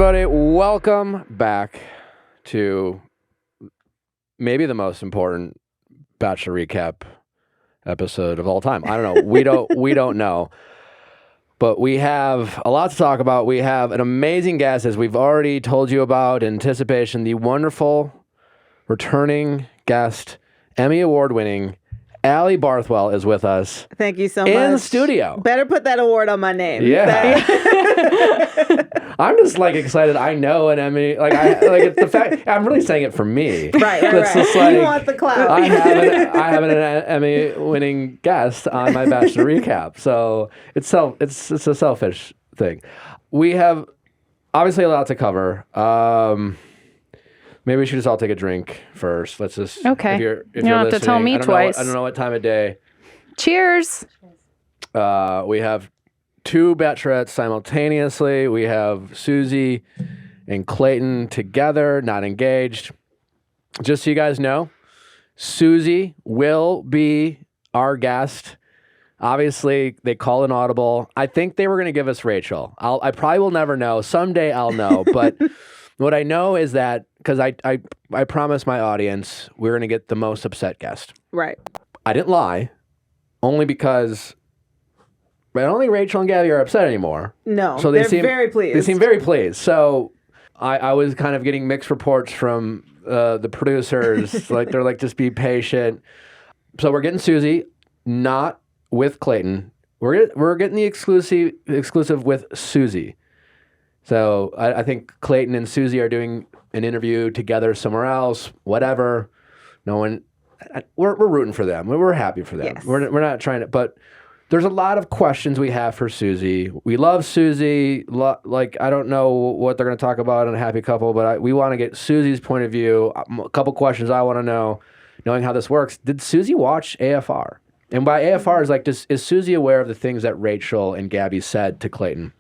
everybody. Welcome back to maybe the most important Bachelor Recap episode of all time. I don't know. We don't know. But we have a lot to talk about. We have an amazing guest, as we've already told you about in anticipation, the wonderful returning guest, Emmy Award winning Allie Barthwell is with us. Thank you so much. In the studio. Better put that award on my name. Yeah. I'm just like excited. I know an Emmy. Like it's the fact. I'm really saying it for me. Right. Just like, you want the clout. I have an Emmy winning guest on my Bachelor Recap. So it's a selfish thing. We have obviously a lot to cover. Maybe we should just all take a drink first. Let's just... Okay. If you don't have to tell me twice. I don't know what time of day. Cheers. We have two Bachelorettes simultaneously. We have Susie and Clayton together, not engaged. Just so you guys know, Susie will be our guest. Obviously, they called an audible. I think they were going to give us Rachel. I probably will never know. Someday I'll know. But what I know is that, because I promised my audience we're going to get the most upset guest. Right. I didn't lie, only because I don't think Rachel and Gabby are upset anymore. No, so they're very pleased. They seem very pleased. So I was kind of getting mixed reports from the producers. They're like, just be patient. So we're getting Susie, not with Clayton. We're getting the exclusive with Susie. So I think Clayton and Susie are doing an interview together somewhere else, whatever. No one, we're rooting for them. We're happy for them. Yes. We're not trying to, but there's a lot of questions we have for Susie. We love Susie. I don't know what they're going to talk about in a happy couple, but we want to get Susie's point of view. A couple questions I want to know, knowing how this works. Did Susie watch AFR? And by AFR is like, is Susie aware of the things that Rachel and Gabby said to Clayton?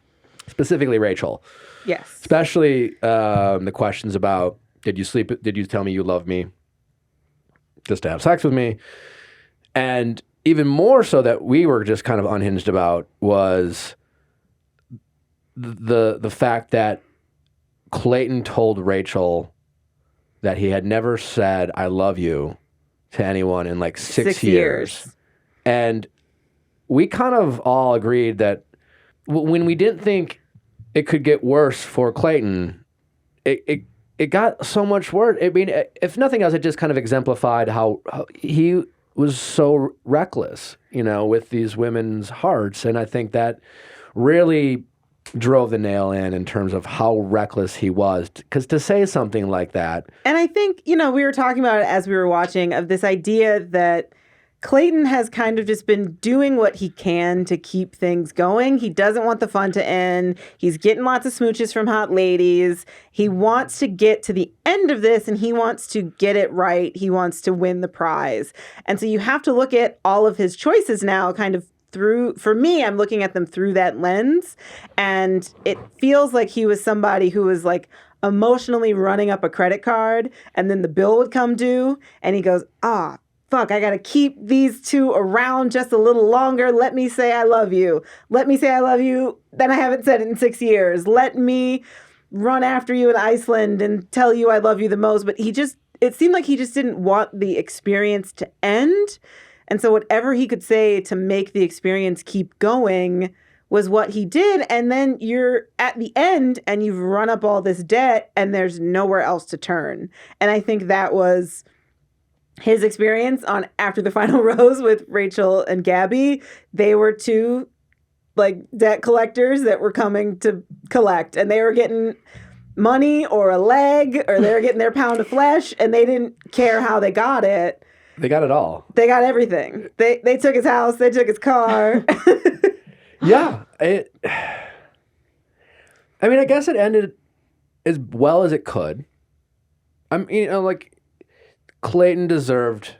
Specifically Rachel. Yes. Especially the questions about, did you tell me you love me just to have sex with me? And even more so that we were just kind of unhinged about was the fact that Clayton told Rachel that he had never said I love you to anyone in like six years. And we kind of all agreed that when we didn't think it could get worse for Clayton, it got so much worse. I mean, if nothing else, it just kind of exemplified how he was so reckless, with these women's hearts. And I think that really drove the nail in terms of how reckless he was. Because to say something like that. And I think, we were talking about it as we were watching, of this idea that Clayton has kind of just been doing what he can to keep things going. He doesn't want the fun to end. He's getting lots of smooches from hot ladies. He wants to get to the end of this, and he wants to get it right. He wants to win the prize. And so you have to look at all of his choices now kind of through, for me, I'm looking at them through that lens. And it feels like he was somebody who was like emotionally running up a credit card, and then the bill would come due, and he goes, fuck, I got to keep these two around just a little longer. Let me say I love you. Let me say I love you. Then I haven't said it in 6 years. Let me run after you in Iceland and tell you I love you the most. But it seemed like he just didn't want the experience to end. And so whatever he could say to make the experience keep going was what he did. And then you're at the end and you've run up all this debt and there's nowhere else to turn. And I think that was his experience on After the Final Rose with Rachel and Gabby. They were two debt collectors that were coming to collect, and they were getting money or a leg, or they were getting their pound of flesh, and they didn't care how they got it. They got it all. They got everything. They took his house. They took his car. Yeah. I mean, I guess it ended as well as it could. Clayton deserved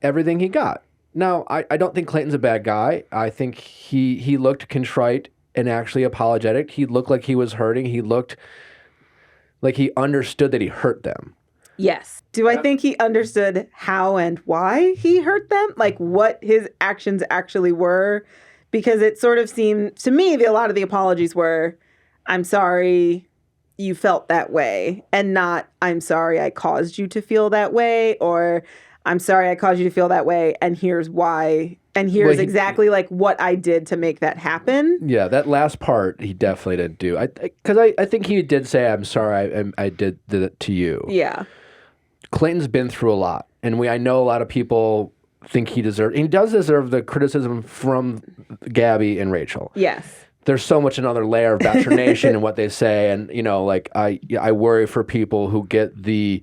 everything he got. Now, I don't think Clayton's a bad guy. I think he looked contrite and actually apologetic. He looked like he was hurting. He looked like he understood that he hurt them. Yes. Do I think he understood how and why he hurt them? Like what his actions actually were? Because it sort of seemed to me that a lot of the apologies were, I'm sorry you felt that way, and not I'm sorry I caused you to feel that way, or I'm sorry I caused you to feel that way, and here's why, and here's exactly like what I did to make that happen. Yeah, that last part he definitely didn't do. Because I think he did say, I'm sorry I did it to you. Yeah. Clayton's been through a lot, and I know a lot of people think he does deserve the criticism from Gabby and Rachel. Yes. There's so much another layer of Bachelor Nation and what they say, and like I worry for people who get the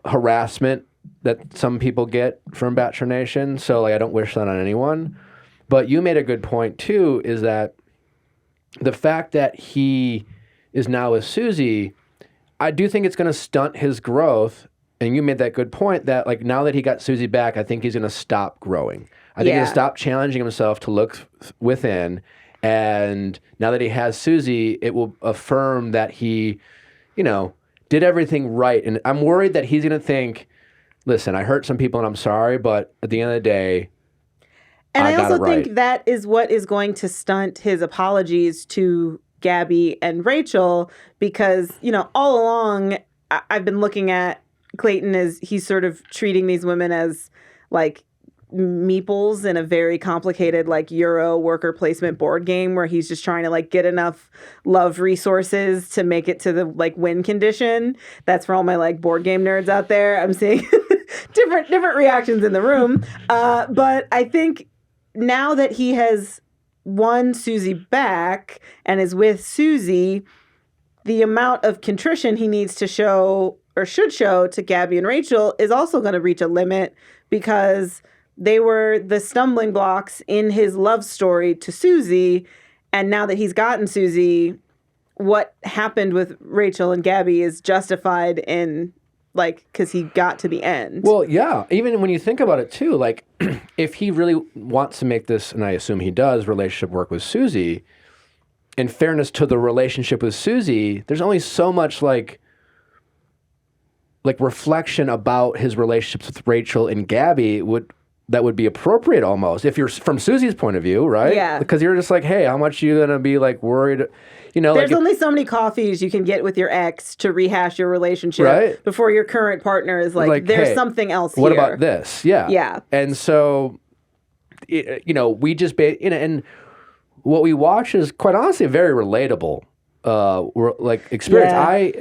harassment that some people get from Bachelor Nation. So like I don't wish that on anyone. But you made a good point too, is that the fact that he is now with Susie, I do think it's going to stunt his growth. And you made that good point that like now that he got Susie back, I think he's going to stop growing. I think he's going to stop challenging himself to look within. And now that he has Susie, it will affirm that he, did everything right. And I'm worried that he's going to think, listen, I hurt some people and I'm sorry, but at the end of the day, and I also right. think that is what is going to stunt his apologies to Gabby and Rachel, because, all along I've been looking at Clayton as he's sort of treating these women as like meeples in a very complicated like Euro worker placement board game where he's just trying to like get enough love resources to make it to the like win condition. That's for all my like board game nerds out there. I'm seeing different reactions in the room. But I think now that he has won Susie back and is with Susie, the amount of contrition he needs to show or should show to Gabby and Rachel is also going to reach a limit, because they were the stumbling blocks in his love story to Susie. And now that he's gotten Susie, what happened with Rachel and Gabby is justified in like, because he got to the end. Well, yeah. Even when you think about it too, like if he really wants to make this, and I assume he does, relationship work with Susie, in fairness to the relationship with Susie, there's only so much like reflection about his relationships with Rachel and Gabby that would be appropriate almost if you're from Susie's point of view, right? Yeah. Because you're just like, hey, how much are you going to be like worried? There's only so many coffees you can get with your ex to rehash your relationship before your current partner is like there's something else here. What about this? Yeah. Yeah. And so, we just, and what we watch is quite honestly very relatable. Experience.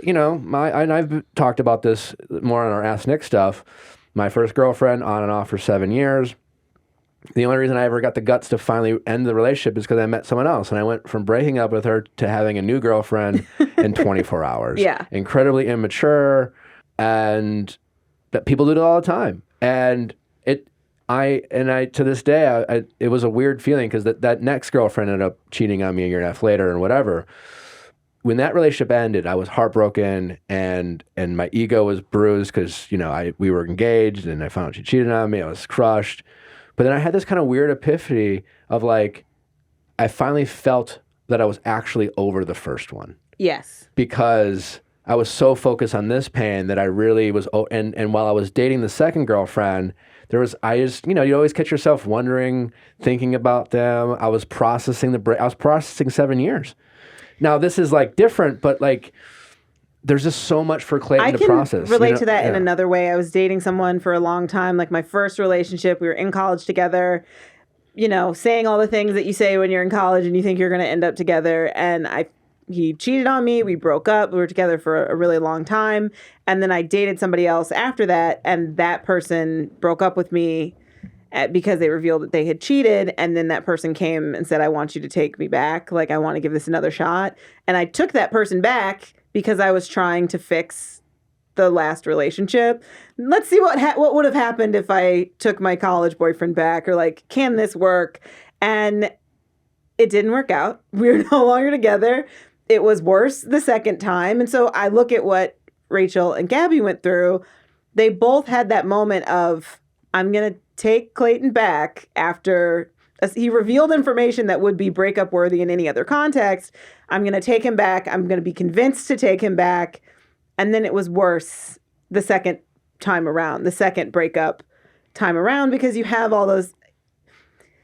Yeah. I've talked about this more on our Ask Nick stuff. My first girlfriend, on and off for 7 years. The only reason I ever got the guts to finally end the relationship is because I met someone else, and I went from breaking up with her to having a new girlfriend in 24 hours. Yeah, incredibly immature, and that people do it all the time. And I to this day, it was a weird feeling because that next girlfriend ended up cheating on me a year and a half later, and whatever. When that relationship ended, I was heartbroken and my ego was bruised because, we were engaged and I found out she cheated on me. I was crushed. But then I had this kind of weird epiphany of like, I finally felt that I was actually over the first one. Yes. Because I was so focused on this pain that I really was, and while I was dating the second girlfriend, you always catch yourself wondering, thinking about them. I was processing 7 years. Now, this is like different, but like there's just so much for Clayton to process. I can relate to that in another way. I was dating someone for a long time, like my first relationship. We were in college together, saying all the things that you say when you're in college and you think you're going to end up together. And he cheated on me. We broke up. We were together for a really long time. And then I dated somebody else after that. And that person broke up with me because they revealed that they had cheated. And then that person came and said, I want you to take me back. Like, I want to give this another shot. And I took that person back because I was trying to fix the last relationship. Let's see what would have happened if I took my college boyfriend back, or like, can this work? And it didn't work out. We're no longer together. It was worse the second time. And so I look at what Rachel and Gabby went through. They both had that moment of, I'm going to take Clayton back after he revealed information that would be breakup worthy in any other context. I'm going to take him back. I'm going to be convinced to take him back. And then it was worse the second time around, the second breakup time around, because you have all those.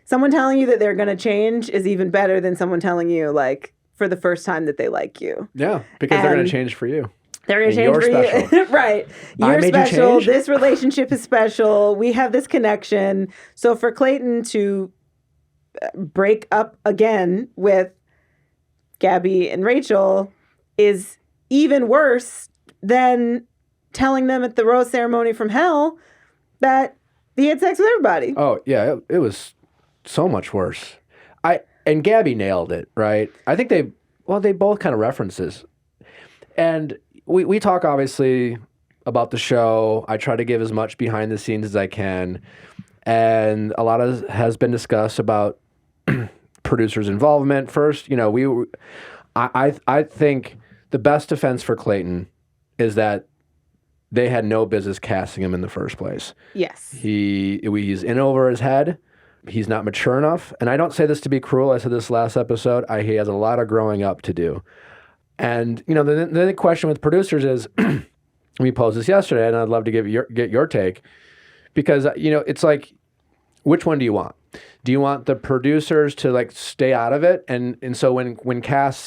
Someone telling you that they're going to change is even better than someone telling you, like, for the first time that they like you. Yeah, because they're going to change for you. They're going to change you're for special. you. Right. I You're made you special. change? This relationship is special. We have this connection. So for Clayton to break up again with Gabby and Rachel is even worse than telling them at the rose ceremony from hell that he had sex with everybody. Oh, yeah, it was so much worse. And Gabby nailed it, right? I think they both kind of references. And we talk, obviously, about the show. I try to give as much behind the scenes as I can. And a lot has been discussed about producers' involvement. First, I think the best defense for Clayton is that they had no business casting him in the first place. Yes. He's in over his head. He's not mature enough. And I don't say this to be cruel. I said this last episode. He has a lot of growing up to do. And, the question with producers is, we posed this yesterday, and I'd love to get your take. Because, it's like, which one do you want? Do you want the producers to, stay out of it? And so when things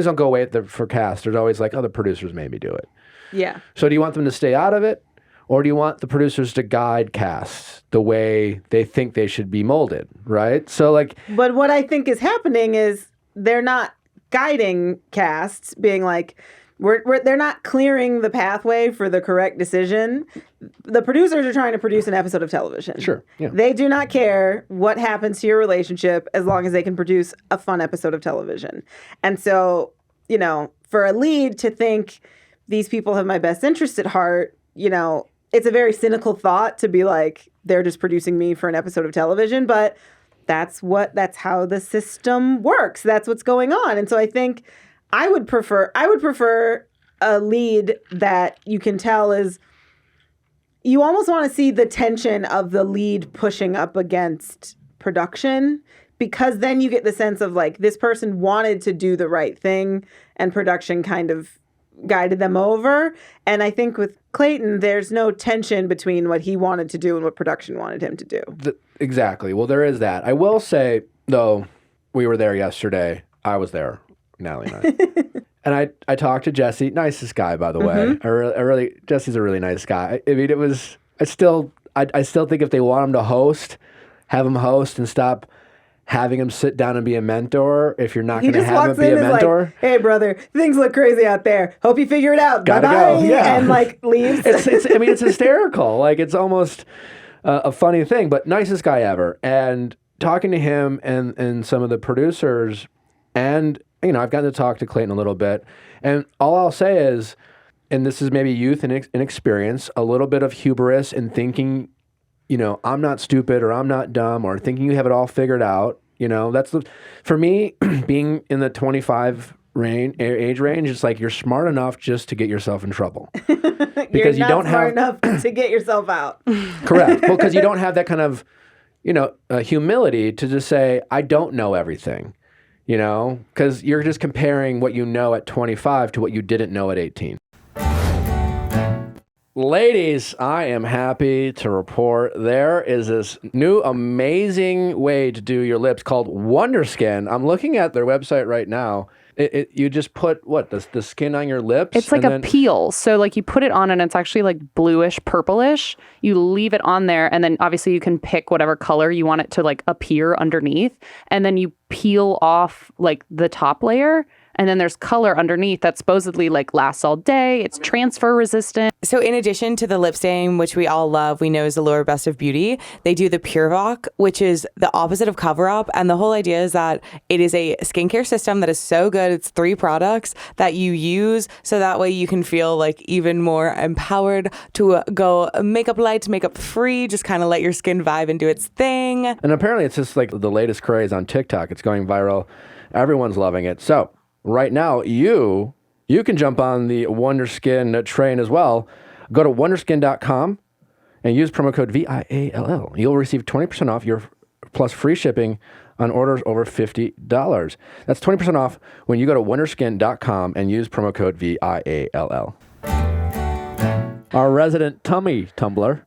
don't go away for cast, there's always the producers made me do it. Yeah. So do you want them to stay out of it? Or do you want the producers to guide cast the way they think they should be molded, right? So But what I think is happening is they're not guiding casts, being they're not clearing the pathway for the correct decision. The producers are trying to produce an episode of television. Sure. Yeah. They do not care what happens to your relationship as long as they can produce a fun episode of television. And so, for a lead to think these people have my best interest at heart, it's a very cynical thought to be they're just producing me for an episode of television, but that's how the system works. That's what's going on. And so I think I would prefer a lead that you can tell is, you almost want to see the tension of the lead pushing up against production, because then you get the sense of this person wanted to do the right thing and production kind of guided them over. And I think with Clayton, there's no tension between what he wanted to do and what production wanted him to do. Exactly. Well, there is that. I will say, though, we were there yesterday. I was there, Natalie and I. And I talked to Jesse, nicest guy, by the way. Jesse's a really nice guy. I mean, I still think if they want him to host, have him host and stop having him sit down and be a mentor. If you're not going to have him be a mentor. Hey, brother, things look crazy out there. Hope you figure it out. Gotta Bye-bye. go. Yeah. And leaves. It's hysterical. It's almost a funny thing, but nicest guy ever. And talking to him and some of the producers, and, I've gotten to talk to Clayton a little bit. And all I'll say is, and this is maybe youth and inexperience, a little bit of hubris in thinking, I'm not stupid or I'm not dumb, or thinking you have it all figured out. For me, being in the 25 age range, it's you're smart enough just to get yourself in trouble. Because you don't have enough to get yourself out. Correct. Well, because you don't have that kind of, humility to just say, I don't know everything, because you're just comparing what you know at 25 to what you didn't know at 18. Ladies, I am happy to report there is this new amazing way to do your lips called Wonderskin. I'm looking at their website right now. You just put the skin on your lips? It's a peel. So you put it on and it's actually bluish, purplish. You leave it on there and then obviously you can pick whatever color you want it to appear underneath. And then you peel off the top layer. And then there's color underneath that supposedly lasts all day. It's transfer resistant. So in addition to the lip stain, which we all love, we know is the lower best of beauty, they do the Pure Voc, which is the opposite of cover up. And the whole idea is that it is a skincare system that is so good. It's 3 products that you use. So that way you can feel even more empowered to go makeup light, makeup free, just kind of let your skin vibe and do its thing. And apparently it's just the latest craze on TikTok. It's going viral. Everyone's loving it. So right now, you can jump on the Wonderskin train as well. Go to wonderskin.com and use promo code VIALL. You'll receive 20% off plus free shipping on orders over $50. That's 20% off when you go to wonderskin.com and use promo code VIALL. Our resident tummy tumbler,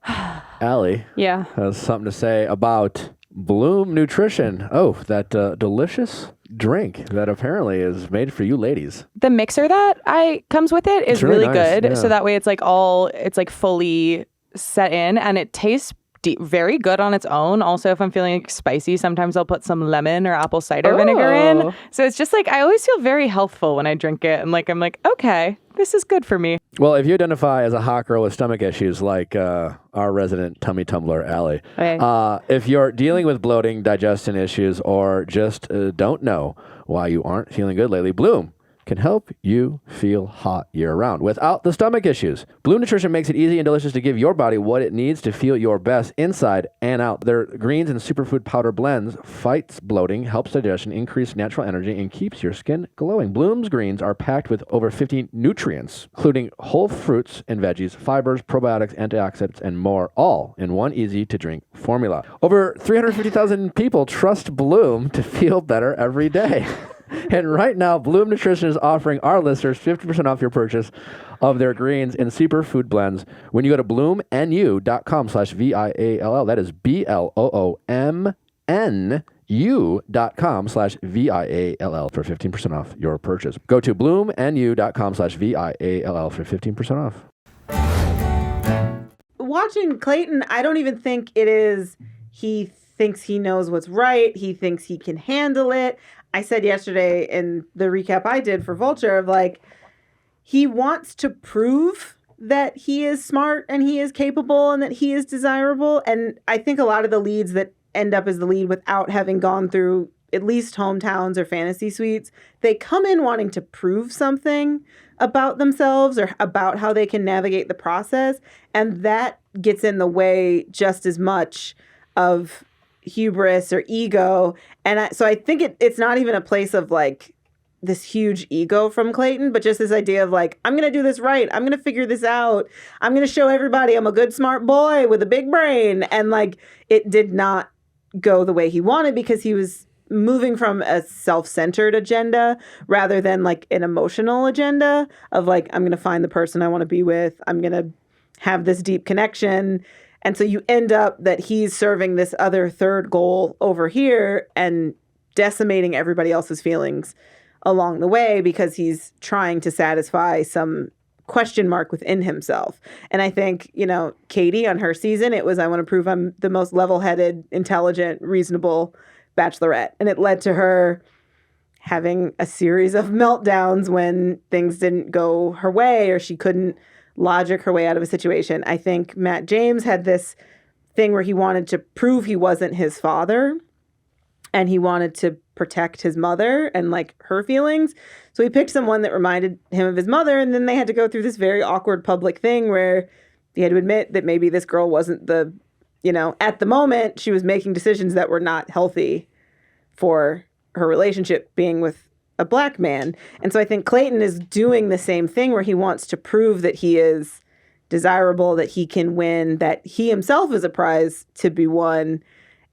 Allie, has something to say about Bloom Nutrition. Oh, that delicious drink that apparently is made for you ladies. The mixer that comes with it is really nice, good. yeah. So that way it's like fully set in, and it tastes very good on its own. Also, if I'm feeling like spicy, sometimes I'll put some lemon or apple cider vinegar in. So it's just like, I always feel very healthful when I drink it. And I'm like, okay, this is good for me. Well, if you identify as a hot girl with stomach issues like our resident tummy tumbler, Allie, Okay. if you're dealing with bloating, digestion issues, or just don't know why you aren't feeling good lately, Bloom can help you feel hot year-round without the stomach issues. Bloom Nutrition makes it easy and delicious to give your body what it needs to feel your best inside and out. Their greens and superfood powder blends fights bloating, helps digestion, increase natural energy, and keeps your skin glowing. Bloom's greens are packed with over 50 nutrients, including whole fruits and veggies, fibers, probiotics, antioxidants, and more, all in one easy-to-drink formula. Over 350,000 people trust Bloom to feel better every day. And right now, Bloom Nutrition is offering our listeners 50% off your purchase of their greens and superfood blends when you go to bloomnu.com/VIALL. That is BLOOMNU.com/VIALL for 15% off your purchase. Go to bloomnu.com/VIALL for 15% off. Watching Clayton, I don't even think it is he thinks he knows what's right. He thinks he can handle it. I said yesterday in the recap I did for Vulture of he wants to prove that he is smart and he is capable and that he is desirable. And I think a lot of the leads that end up as the lead without having gone through at least hometowns or fantasy suites, they come in wanting to prove something about themselves or about how they can navigate the process. And that gets in the way just as much of hubris or ego. And so I think it's not even a place of this huge ego from Clayton, but just this idea of I'm going to do this right. I'm going to figure this out. I'm going to show everybody I'm a good, smart boy with a big brain. And it did not go the way he wanted because he was moving from a self-centered agenda rather than an emotional agenda of I'm going to find the person I want to be with. I'm going to have this deep connection. And so you end up that he's serving this other third goal over here and decimating everybody else's feelings along the way because he's trying to satisfy some question mark within himself. And I think, Katie on her season, it was, I want to prove I'm the most level-headed, intelligent, reasonable Bachelorette. And it led to her having a series of meltdowns when things didn't go her way or she couldn't logic her way out of a situation. I think Matt James had this thing where he wanted to prove he wasn't his father and he wanted to protect his mother and her feelings. So he picked someone that reminded him of his mother, and then they had to go through this very awkward public thing where he had to admit that maybe this girl wasn't at the moment she was making decisions that were not healthy for her relationship being with a black man. And so I think Clayton is doing the same thing where he wants to prove that he is desirable, that he can win, that he himself is a prize to be won.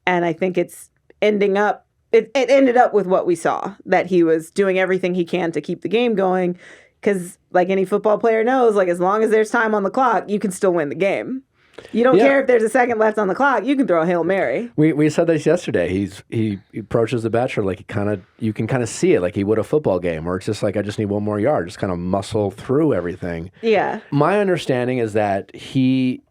And I think it's ending up, it ended up with what we saw, that he was doing everything he can to keep the game going. Because any football player knows, as long as there's time on the clock, you can still win the game. You don't care if there's a second left on the clock. You can throw a Hail Mary. We said this yesterday. He approaches the Bachelor you can kind of see it he would a football game where it's just I just need one more yard, just kind of muscle through everything. Yeah. My understanding is that many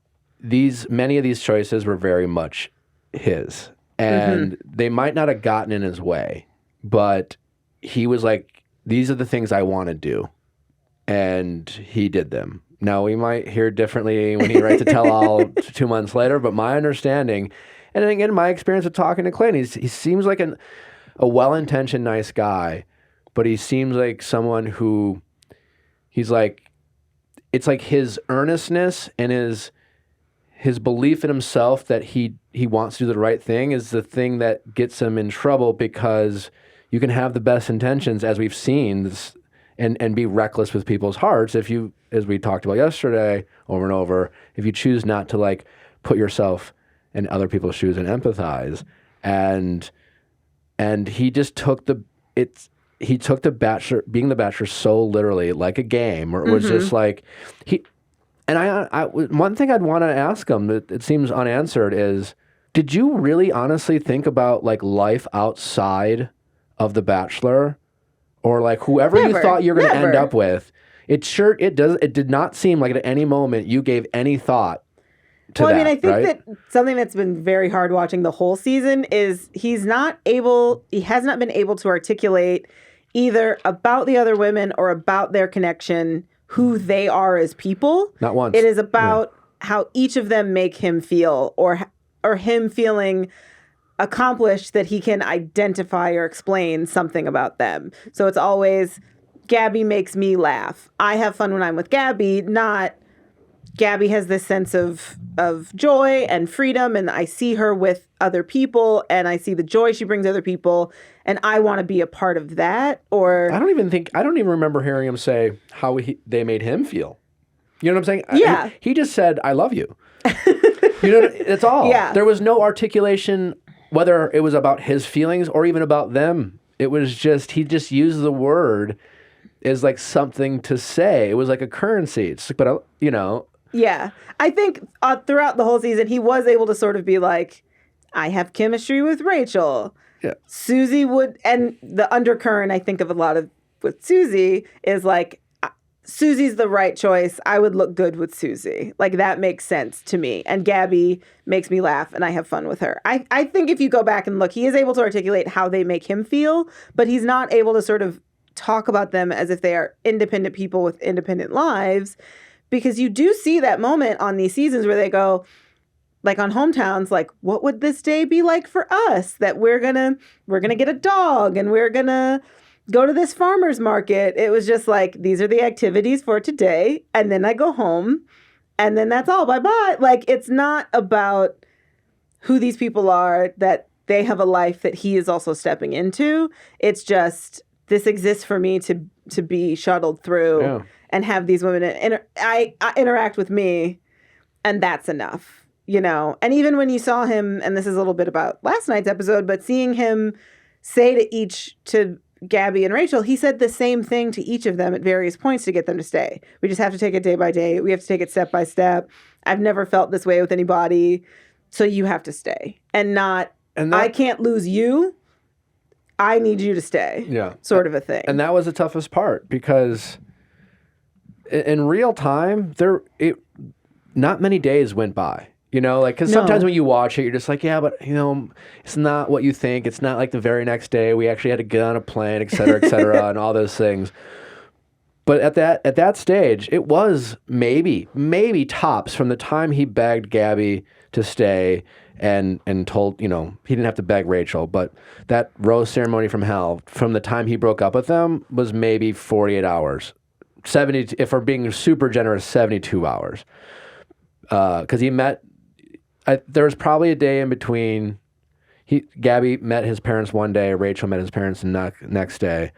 of these choices were very much his, and they might not have gotten in his way, but he was these are the things I want to do, and he did them. Now, we might hear differently when he writes a tell-all 2 months later, but my understanding, and again, my experience with talking to Clayton, he seems like a well-intentioned, nice guy, but he seems like someone who, it's his earnestness and his belief in himself that he wants to do the right thing is the thing that gets him in trouble, because you can have the best intentions, as we've seen, and be reckless with people's hearts if you, as we talked about yesterday over and over, if you choose not to put yourself in other people's shoes and empathize. And he just took the Bachelor, being the Bachelor, so literally, like a game, where it was just I one thing I'd want to ask him that it seems unanswered is, did you really honestly think about life outside of The Bachelor or like whoever you Never. thought you're going to end Never. up with. It did not seem like at any moment you gave any thought to Well, that, I mean, I think right? that something that's been very hard watching the whole season is he has not been able to articulate either about the other women or about their connection, who they are as people. Not once. It is about how each of them make him feel or him feeling accomplished that he can identify or explain something about them. So it's always Gabby makes me laugh. I have fun when I'm with Gabby, not Gabby has this sense of joy and freedom, and I see her with other people, and I see the joy she brings other people, and I want to be a part of that. Or I don't even remember hearing him say how they made him feel. You know what I'm saying? Yeah. He just said, "I love you." You know, that's all. Yeah. There was no articulation, whether it was about his feelings or even about them. It was just, he just used the word as like something to say. It was like a currency. It's like, but you know. Yeah. I think throughout the whole season, he was able to sort of be like, I have chemistry with Rachel. Yeah. Susie would, and the undercurrent I think of a lot of with Susie is like, Susie's the right choice. I would look good with Susie. Like that makes sense to me. And Gabby makes me laugh and I have fun with her. I think if you go back and look, he is able to articulate how they make him feel, but he's not able to sort of talk about them as if they are independent people with independent lives. Because you do see that moment on these seasons where they go, like on Hometowns, like, what would this day be like for us? That we're gonna get a dog and we're gonna go to this farmer's market. It was just like, these are the activities for today. And then I go home and then that's all. Bye-bye. Like, it's not about who these people are, that they have a life that he is also stepping into. It's just, this exists for me to be shuttled through and have these women interact with me. And that's enough, you know? And even when you saw him, and this is a little bit about last night's episode, but seeing him say to Gabby and Rachel, he said the same thing to each of them at various points to get them to stay. We just have to take it day by day. We have to take it step by step. I've never felt this way with anybody, so you have to stay. And not, I can't lose you. I need you to stay. Yeah. Sort of a thing. And that was the toughest part because in real time, not many days went by. You know, like, because sometimes when you watch it, you're just like, yeah, but, you know, it's not what you think. It's not like the very next day we actually had to get on a plane, et cetera, and all those things. But at that stage, it was maybe tops from the time he begged Gabby to stay and told, you know, he didn't have to beg Rachel, but that rose ceremony from hell, from the time he broke up with them, was maybe 48 hours. 70, if we're being super generous, 72 hours. Because he met... there was probably a day in between. Gabby met his parents one day, Rachel met his parents the next day.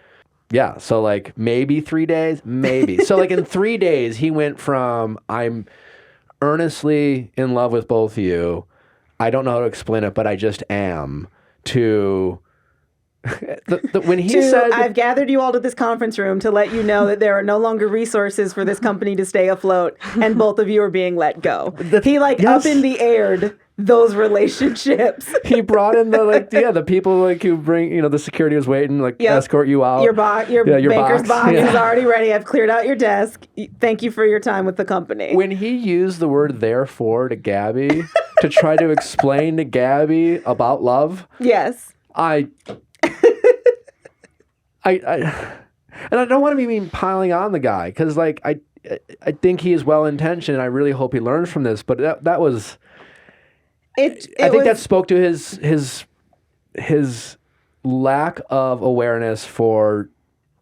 Yeah, so like maybe 3 days, maybe. So like in 3 days, he went from I'm earnestly in love with both of you, I don't know how to explain it, but I just am, to when he said, I've gathered you all to this conference room to let you know that there are no longer resources for this company to stay afloat, and both of you are being let go. He up in the aired those relationships. He brought in the people like who bring, you know, the security was waiting, like escort you out. Your banker's box is already ready. I've cleared out your desk. Thank you for your time with the company. When he used the word therefore to Gabby to try to explain to Gabby about love. Yes. And I don't want to be piling on the guy, because like I think he is well intentioned. I really hope he learns from this. But that was, I think that spoke to his lack of awareness for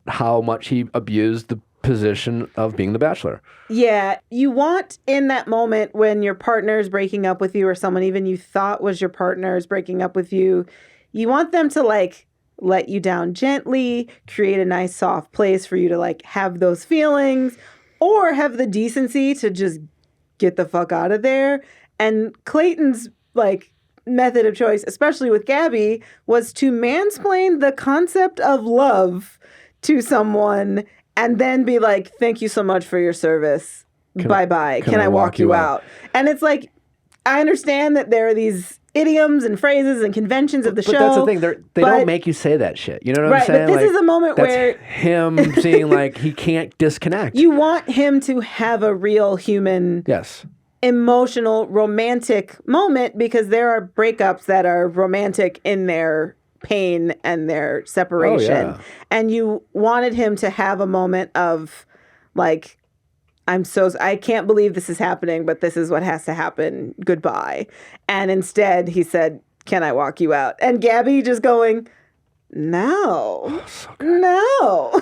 how much he abused the position of being the Bachelor. Yeah, you want in that moment when your partner is breaking up with you, or someone even you thought was your partner is breaking up with you, you want them to like let you down gently, create a nice soft place for you to like have those feelings, or have the decency to just get the fuck out of there. And Clayton's like method of choice, especially with Gabby, was to mansplain the concept of love to someone and then be like, thank you so much for your service. Bye-bye. Can I walk you out? And it's like, I understand that there are these idioms and phrases and conventions of the show. But that's the thing. They don't make you say that shit. You know what I'm saying? Right, but this is a moment that's where him seeing like he can't disconnect. you want him to have a real human, yes, emotional, romantic moment, because there are breakups that are romantic in their pain and their separation. Oh, yeah. And you wanted him to have a moment of like, I can't believe this is happening, but this is what has to happen. Goodbye. And instead he said, can I walk you out? And Gabby just going, no, no.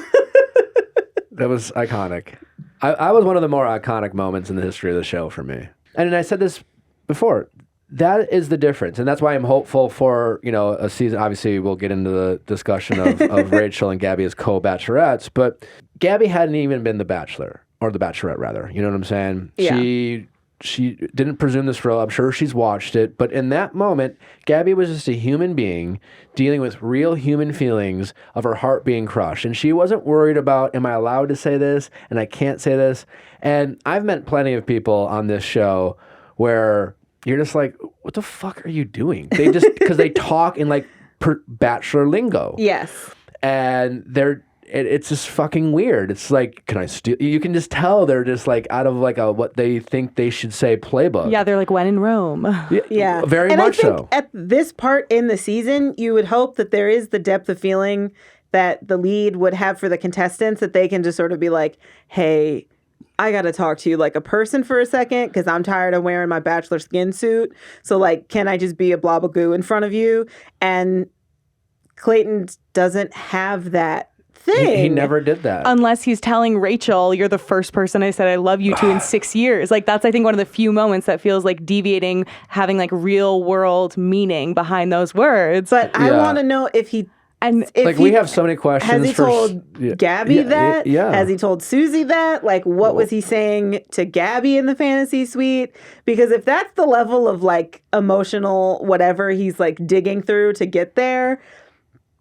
That was iconic. I was one of the more iconic moments in the history of the show for me. And I said this before. That is the difference. And that's why I'm hopeful for, a season. Obviously, we'll get into the discussion of Rachel and Gabby as co-bachelorettes. But Gabby hadn't even been the Bachelor. Or the Bachelorette, rather. You know what I'm saying? Yeah. She didn't presume this role. I'm sure she's watched it. But in that moment, Gabby was just a human being dealing with real human feelings of her heart being crushed. And she wasn't worried about, am I allowed to say this? And I can't say this. And I've met plenty of people on this show where you're just like, what the fuck are you doing? They just, because they talk in like Bachelor lingo. Yes. And it's just fucking weird. It's like, can I steal? You can just tell they're just like out of like what they think they should say playbook. Yeah, they're like, when in Rome. Yeah. Very and much I think so. At this part in the season, you would hope that there is the depth of feeling that the lead would have for the contestants, that they can just sort of be like, hey, I got to talk to you like a person for a second because I'm tired of wearing my Bachelor skin suit. So like, can I just be a blob of goo in front of you? And Clayton doesn't have that thing. He never did that. Unless he's telling Rachel, you're the first person I said I love you to in 6 years. Like, that's, I think, one of the few moments that feels like deviating, having like real world meaning behind those words. But I want to know if he... And if we have so many questions. Has he told Gabby that? Yeah. Has he told Susie that? Like, what was he saying to Gabby in the fantasy suite? Because if that's the level of like emotional whatever he's like digging through to get there,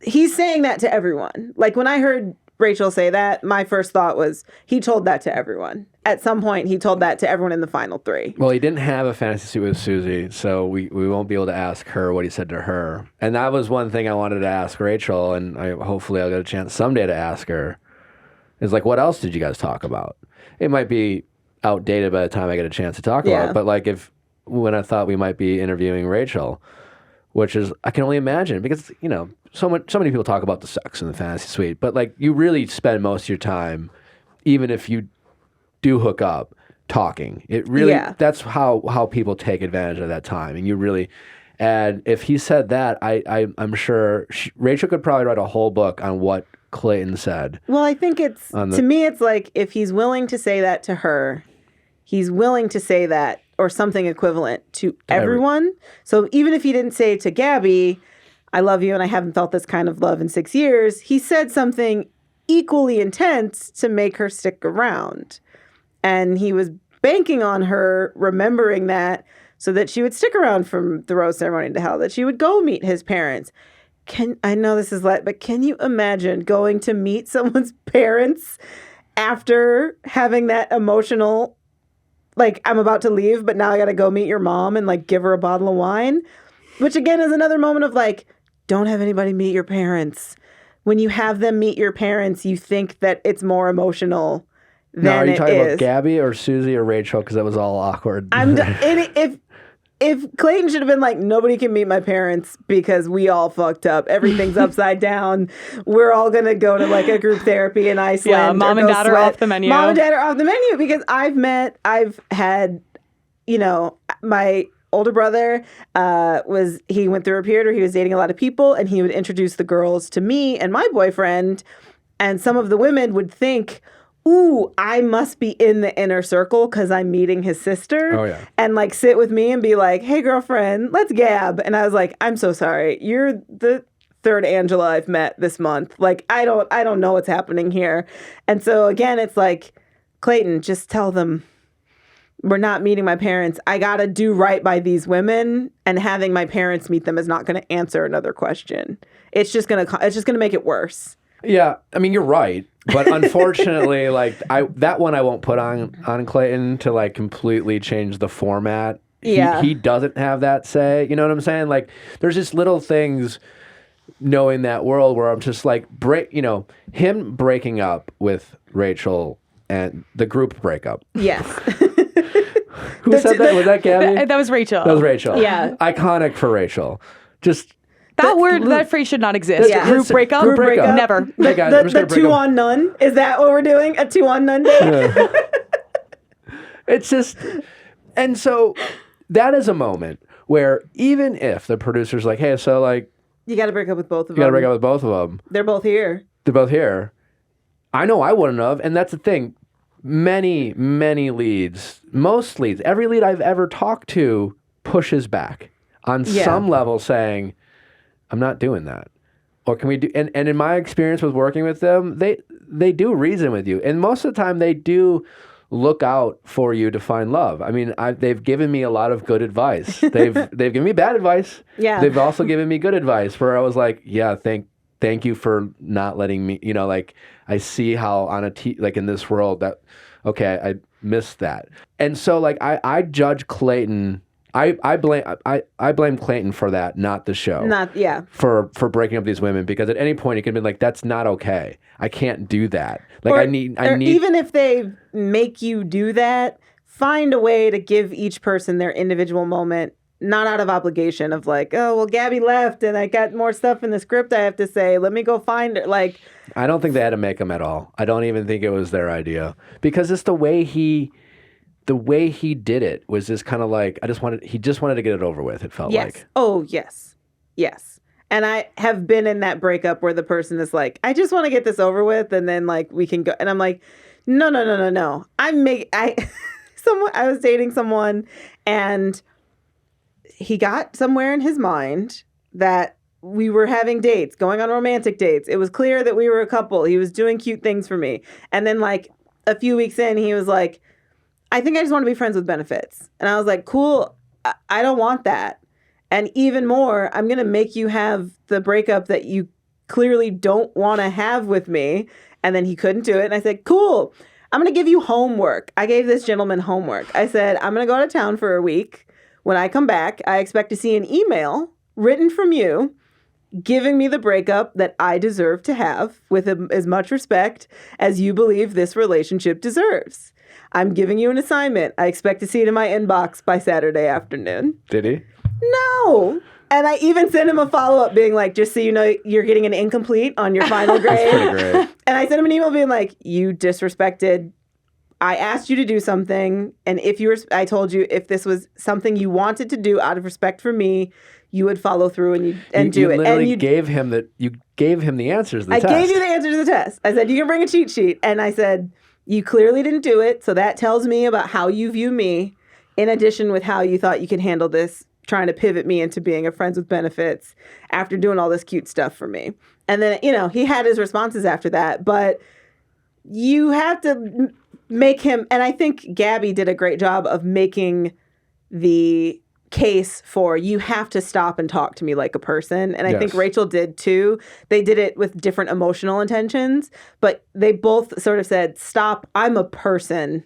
he's saying that to everyone. Like when I heard Rachel say that, my first thought was he told that to everyone. At some point, he told that to everyone in the final three. Well, he didn't have a fantasy suite with Susie, so we won't be able to ask her what he said to her. And that was one thing I wanted to ask Rachel, and hopefully I'll get a chance someday to ask her, is like, what else did you guys talk about? It might be outdated by the time I get a chance to talk about it, but like when I thought we might be interviewing Rachel, which is, I can only imagine, because, so many people talk about the sex in the fantasy suite, but like you really spend most of your time, even if you do hook up, talking. It really, that's how people take advantage of that time. And if he said that, I'm sure Rachel could probably write a whole book on what Clayton said. Well, I think to me, it's like, if he's willing to say that to her, he's willing to say that or something equivalent to everyone. So even if he didn't say to Gabby, I love you and I haven't felt this kind of love in 6 years, he said something equally intense to make her stick around. And he was banking on her remembering that so that she would stick around from the rose ceremony to hell, that she would go meet his parents. I know this is but can you imagine going to meet someone's parents after having that emotional, like, I'm about to leave, but now I got to go meet your mom and like give her a bottle of wine, which again is another moment of like, don't have anybody meet your parents. When you have them meet your parents, you think that it's more emotional. Now, are you talking about Gabby or Susie or Rachel? Because that was all awkward. If Clayton should have been like, nobody can meet my parents because we all fucked up. Everything's upside down. We're all going to go to like a group therapy in Iceland. Yeah, mom and dad are off the menu. Mom and dad are off the menu because I've had, my older brother he went through a period where he was dating a lot of people and he would introduce the girls to me and my boyfriend. And some of the women would think, ooh, I must be in the inner circle because I'm meeting his sister. Oh, yeah. And like sit with me and be like, hey, girlfriend, let's gab. And I was like, I'm so sorry. You're the third Angela I've met this month. Like, I don't know what's happening here. And so again, it's like, Clayton, just tell them we're not meeting my parents. I got to do right by these women, and having my parents meet them is not going to answer another question. It's just going to make it worse. Yeah, I mean, you're right. But unfortunately, like that one I won't put on Clayton to like completely change the format he doesn't have that say. You know what I'm saying? Like, there's just little things knowing that world where I'm just like, him breaking up with Rachel and the group breakup. Yes. Who said that? Was that Gabby? That was Rachel. That was Rachel. Yeah. Iconic for Rachel. Just that phrase should not exist. Yeah. Group breakup? Group breakup. Never. Hey guys, I'm just The gonna break two up. on none? Is that what we're doing? A 2 on none date? It's just, and so that is a moment where even if the producer's like, hey, so like, You got to break up with both of you got to them. break up with both of them. They're both here. They're both here. I know I wouldn't have, and that's the thing. Many leads, most leads, every lead I've ever talked to pushes back on some level, saying, "I'm not doing that." Or can we do? And in my experience with working with them, they do reason with you, and most of the time they do look out for you to find love. I mean, they've given me a lot of good advice. They've given me bad advice. Yeah. They've also given me good advice where I was like, yeah, thank you for not letting me, like I see how on like in this world that, okay, I missed that. And so like I judge Clayton. I blame Clayton for that, not the show. For breaking up these women, because at any point he could have been like, that's not okay. I can't do that. Like I need even if they make you do that, find a way to give each person their individual moment, not out of obligation of like, oh well, Gabby left and I got more stuff in the script I have to say. Let me go find her. Like, I don't think they had to make him at all. I don't even think it was their idea, because it's the way he did it was just kind of like, he just wanted to get it over with. It felt like. Oh, yes. Yes. And I have been in that breakup where the person is like, I just want to get this over with. And then like, we can go. And I'm like, no. I was dating someone and he got somewhere in his mind that we were having dates, going on romantic dates. It was clear that we were a couple. He was doing cute things for me. And then like a few weeks in, he was like, I think I just want to be friends with benefits. And I was like, cool, I don't want that. And even more, I'm going to make you have the breakup that you clearly don't want to have with me. And then he couldn't do it. And I said, cool, I'm going to give you homework. I gave this gentleman homework. I said, I'm going to go out of town for a week. When I come back, I expect to see an email written from you giving me the breakup that I deserve to have with as much respect as you believe this relationship deserves. I'm giving you an assignment. I expect to see it in my inbox by Saturday afternoon. Did he? No. And I even sent him a follow-up being like, just so you know, you're getting an incomplete on your final grade. That's pretty great. And I sent him an email being like, you disrespected. I asked you to do something. And I told you if this was something you wanted to do out of respect for me, you would follow through and do it. Literally And you gave him the answers to the test. I gave you the answer to the test. I said, you can bring a cheat sheet. And I said, you clearly didn't do it. So that tells me about how you view me, in addition with how you thought you could handle this, trying to pivot me into being a friends with benefits after doing all this cute stuff for me. And then, he had his responses after that. But you have to make him, and I think Gabby did a great job of making the case for, you have to stop and talk to me like a person. And I think Rachel did too. They did it with different emotional intentions, but they both sort of said, stop, I'm a person.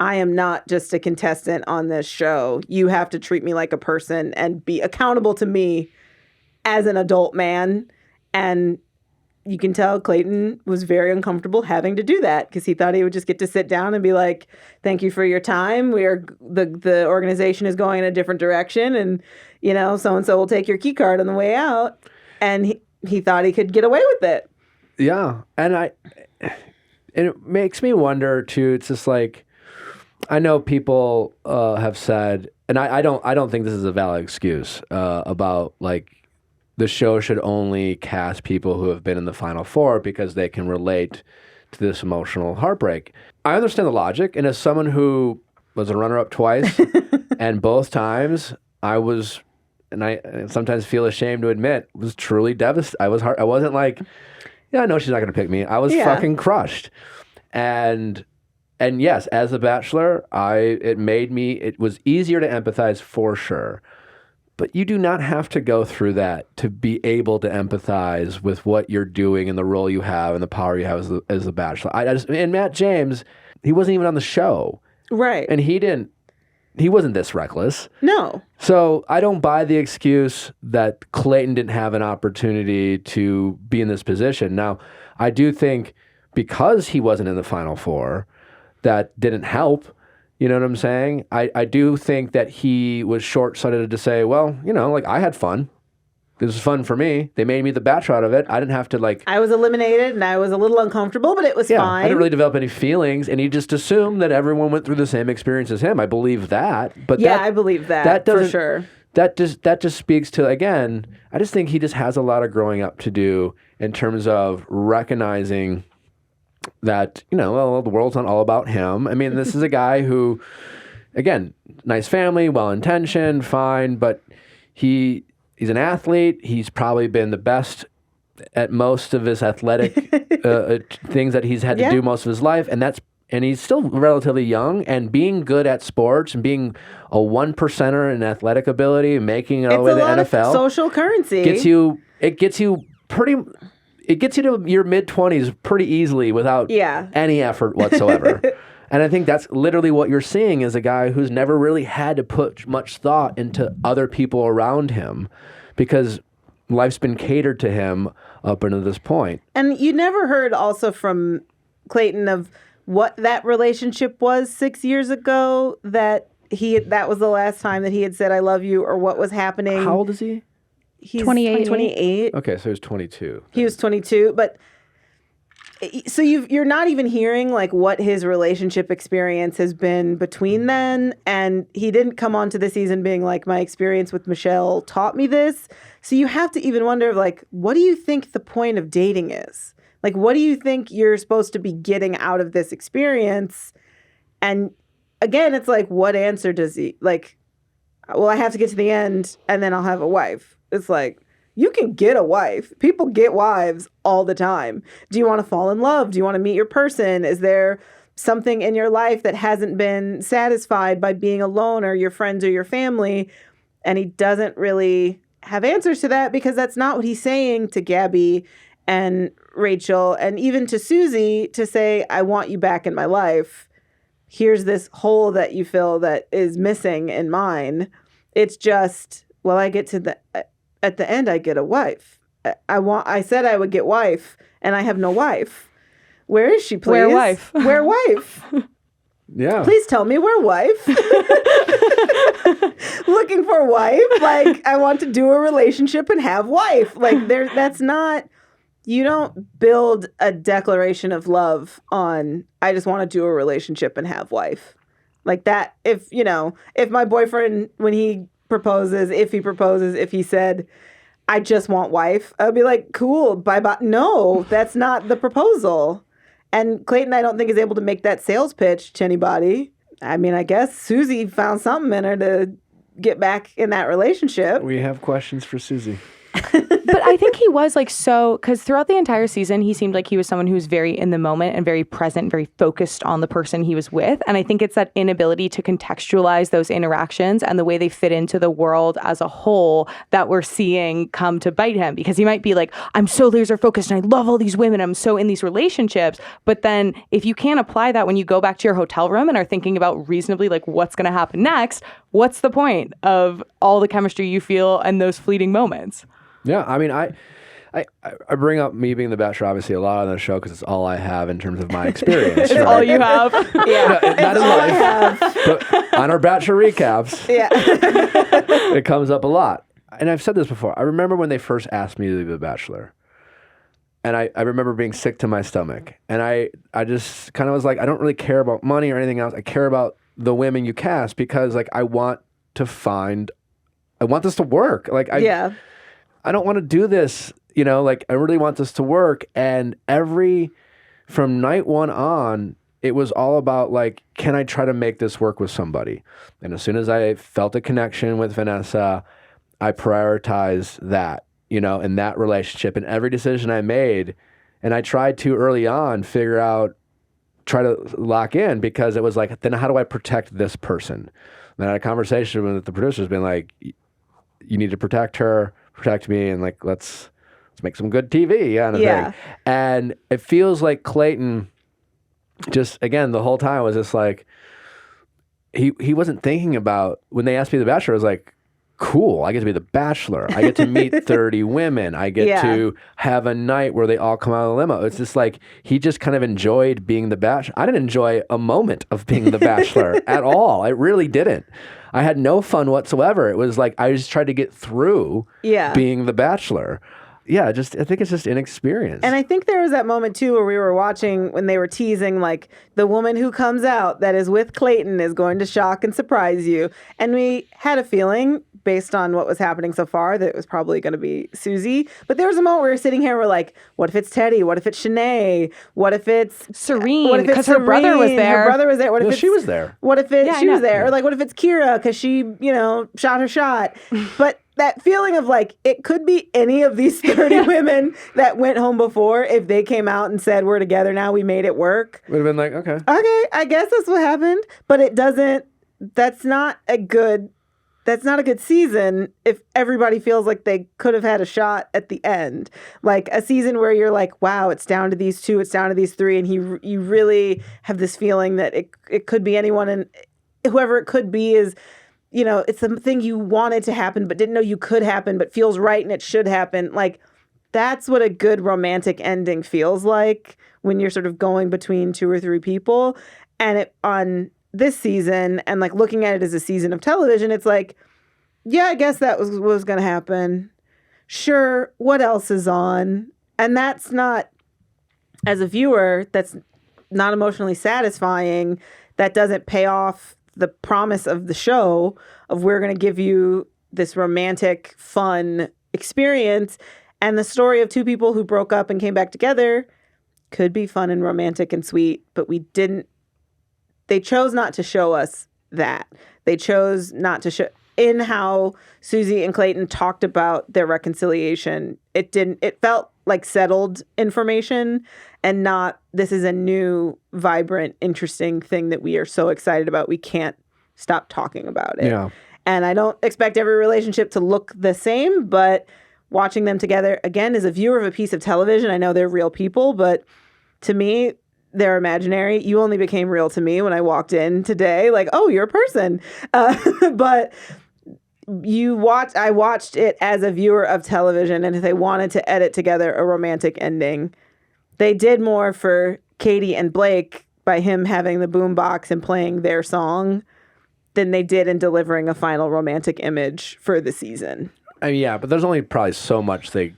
I am not just a contestant on this show. You have to treat me like a person and be accountable to me as an adult man. And you can tell Clayton was very uncomfortable having to do that because he thought he would just get to sit down and be like, thank you for your time. The organization is going in a different direction, and so-and-so will take your key card on the way out. And he thought he could get away with it. Yeah. And it makes me wonder too. It's just like, I know people have said, and I don't think this is a valid excuse about like, the show should only cast people who have been in the Final Four because they can relate to this emotional heartbreak. I understand the logic, and as someone who was a runner-up twice, and both times I was, and I sometimes feel ashamed to admit, was truly devastated. I wasn't like, yeah, I know she's not going to pick me. I was fucking crushed. And yes, as a Bachelor, it was easier to empathize for sure. But you do not have to go through that to be able to empathize with what you're doing and the role you have and the power you have as a Bachelor. And Matt James, he wasn't even on the show. Right. And he didn't this reckless. No. So I don't buy the excuse that Clayton didn't have an opportunity to be in this position. Now, I do think because he wasn't in the Final Four, that didn't help. You know what I'm saying? I do think that he was short-sighted to say, well, like I had fun. This was fun for me. They made me the Bachelor out of it. I didn't have to I was eliminated and I was a little uncomfortable, but it was fine. I didn't really develop any feelings, and he just assumed that everyone went through the same experience as him. I believe that, but I believe that for sure. That just speaks to, again, I just think he just has a lot of growing up to do in terms of recognizing that well, the world's not all about him. I mean, this is a guy who, again, nice family, well-intentioned, fine, but he's an athlete. He's probably been the best at most of his athletic things that he's had to do most of his life, and he's still relatively young. And being good at sports and being a 1%er in athletic ability and making it all the way to the NFL, of social currency gets you to your mid-20s pretty easily without any effort whatsoever. And I think that's literally what you're seeing is a guy who's never really had to put much thought into other people around him because life's been catered to him up until this point. And you never heard also from Clayton of what that relationship was 6 years ago, that was the last time that he had said, I love you, or what was happening. How old is he? He's 28. Okay, so he's 22. He was 22, but so you're not even hearing what his relationship experience has been between then, and he didn't come onto the season being like, my experience with Michelle taught me this. So you have to even wonder what do you think the point of dating is? What do you think you're supposed to be getting out of this experience? And again, it's what answer does he well, I have to get to the end and then I'll have a wife. It's you can get a wife. People get wives all the time. Do you want to fall in love? Do you want to meet your person? Is there something in your life that hasn't been satisfied by being alone or your friends or your family? And he doesn't really have answers to that because that's not what he's saying to Gabby and Rachel and even to Susie to say, I want you back in my life. Here's this hole that you feel that is missing in mine. It's just, well, I get to at the end, I get a wife. I said I would get wife, and I have no wife. Where is she, please? Where wife? Where wife? Yeah. Please tell me where wife. Looking for wife. I want to do a relationship and have wife. That's not, you don't build a declaration of love on, I just want to do a relationship and have wife. That, if my boyfriend, when he proposes, if he said, I just want wife, I'd be like, cool, bye-bye. No, that's not the proposal. And Clayton, I don't think, is able to make that sales pitch to anybody. I mean, I guess Susie found something in her to get back in that relationship. We have questions for Susie. But I think he was because throughout the entire season, he seemed like he was someone who was very in the moment and very present, very focused on the person he was with. And I think it's that inability to contextualize those interactions and the way they fit into the world as a whole that we're seeing come to bite him, because he might be like, I'm so laser focused and I love all these women. I'm so in these relationships. But then if you can't apply that when you go back to your hotel room and are thinking about reasonably what's going to happen next, what's the point of all the chemistry you feel and those fleeting moments? Yeah, I mean, I bring up me being the Bachelor obviously a lot on the show because it's all I have in terms of my experience. It's all you have. Yeah, no, not in life, but on our Bachelor recaps, it comes up a lot. And I've said this before. I remember when they first asked me to be the Bachelor, and I remember being sick to my stomach, and I just kind of was like, I don't really care about money or anything else. I care about the women you cast because I want this to work. I don't want to do this, I really want this to work. And from night one on, it was all about can I try to make this work with somebody? And as soon as I felt a connection with Vanessa, I prioritized that, in that relationship and every decision I made. And I tried to early on try to lock in because it was then how do I protect this person? And I had a conversation with the producers being like, you need to protect her, protect me, and let's make some good TV kind of thing. And it feels like Clayton just, again, the whole time was just he wasn't thinking about, when they asked me to be the Bachelor, I was like, cool, I get to be the Bachelor. I get to meet 30 women. I get to have a night where they all come out of the limo. It's just like, he just kind of enjoyed being the Bachelor. I didn't enjoy a moment of being the Bachelor at all. I really didn't. I had no fun whatsoever. It was like, I just tried to get through being the Bachelor. Yeah, I think it's just inexperience. And I think there was that moment too where we were watching when they were teasing, like, the woman who comes out that is with Clayton is going to shock and surprise you. And we had a feeling, based on what was happening so far, that it was probably going to be Susie. But there was a moment where we were sitting here, we're like, what if it's Teddy? What if it's Shanae? What if it's Serene? Because her brother was there. Her brother was there. What if she was there? What if she was there? Or like, what if it's Kira because she, shot her shot? But that feeling of like, it could be any of these 30 women that went home before, if they came out and said, we're together now, we made it work. Would have been like, okay, I guess that's what happened. But it doesn't, that's not a good season if everybody feels like they could have had a shot at the end. Like a season where you're like, wow, it's down to these two, it's down to these three, and you really have this feeling that it could be anyone, and whoever it could be is, it's something you wanted to happen but didn't know you could happen, but feels right and it should happen. Like, that's what a good romantic ending feels like when you're sort of going between two or three people. And on this season, and like looking at it as a season of television, it's like, yeah, I guess that was going to happen. Sure, what else is on? And that's not, as a viewer, that's not emotionally satisfying. That doesn't pay off the promise of the show of, we're going to give you this romantic, fun experience. And the story of two people who broke up and came back together could be fun and romantic and sweet, but they chose not to show us that. They chose not to show, in how Susie and Clayton talked about their reconciliation, it felt like settled information and not, this is a new, vibrant, interesting thing that we are so excited about, we can't stop talking about it. Yeah. And I don't expect every relationship to look the same, but watching them together, again, as a viewer of a piece of television, I know they're real people, but to me, they're imaginary. You only became real to me when I walked in today. Like, oh, you're a person. But I watched it as a viewer of television, and if they wanted to edit together a romantic ending, they did more for Katie and Blake by him having the boombox and playing their song than they did in delivering a final romantic image for the season. I mean, yeah, but there's only probably so much they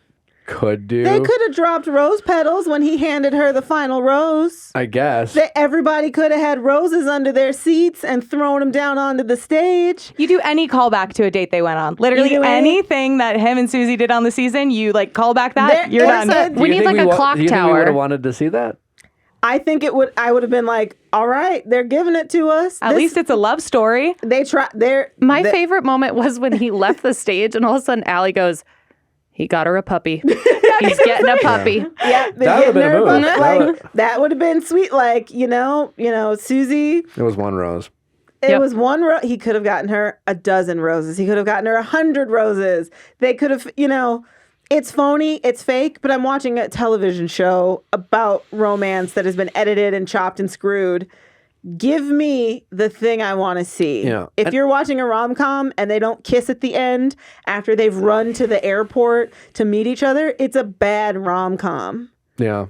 could do. They could have dropped rose petals when he handed her the final rose. I guess. Everybody could have had roses under their seats and thrown them down onto the stage. You do any callback to a date they went on. Literally anything that him and Susie did on the season, you like call back that, you're done. We need like a clock do you think we tower. would have wanted to see that? I think I would have been like, all right, they're giving it to us. At least it's a love story. My favorite moment was when he left the stage and all of a sudden Allie goes, he got her a puppy. He's getting a puppy. Yeah, that would have been a move. That would have been sweet. Like, Susie. It was one rose. It was one rose. He could have gotten her a dozen roses. He could have gotten her 100 roses. They could have, it's phony, it's fake, but I'm watching a television show about romance that has been edited and chopped and screwed. Give me the thing I want to see. Yeah. If you're watching a rom-com and they don't kiss at the end after they've run to the airport to meet each other, it's a bad rom-com. Yeah.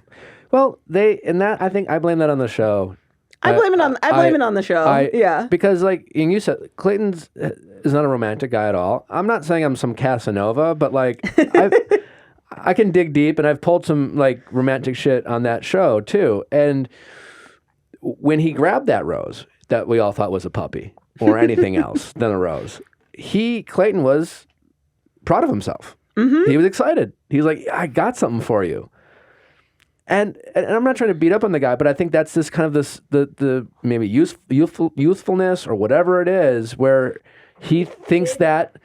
Well, I think I blame that on the show. I blame it on the show. Yeah. Because and you said, Clayton is not a romantic guy at all. I'm not saying I'm some Casanova, but I can dig deep, and I've pulled some romantic shit on that show too. And when he grabbed that rose that we all thought was a puppy or anything else than a rose, Clayton was proud of himself. Mm-hmm. He was excited. He was like, I got something for you. And I'm not trying to beat up on the guy, but I think that's this kind of the maybe youthfulness or whatever it is, where he thinks that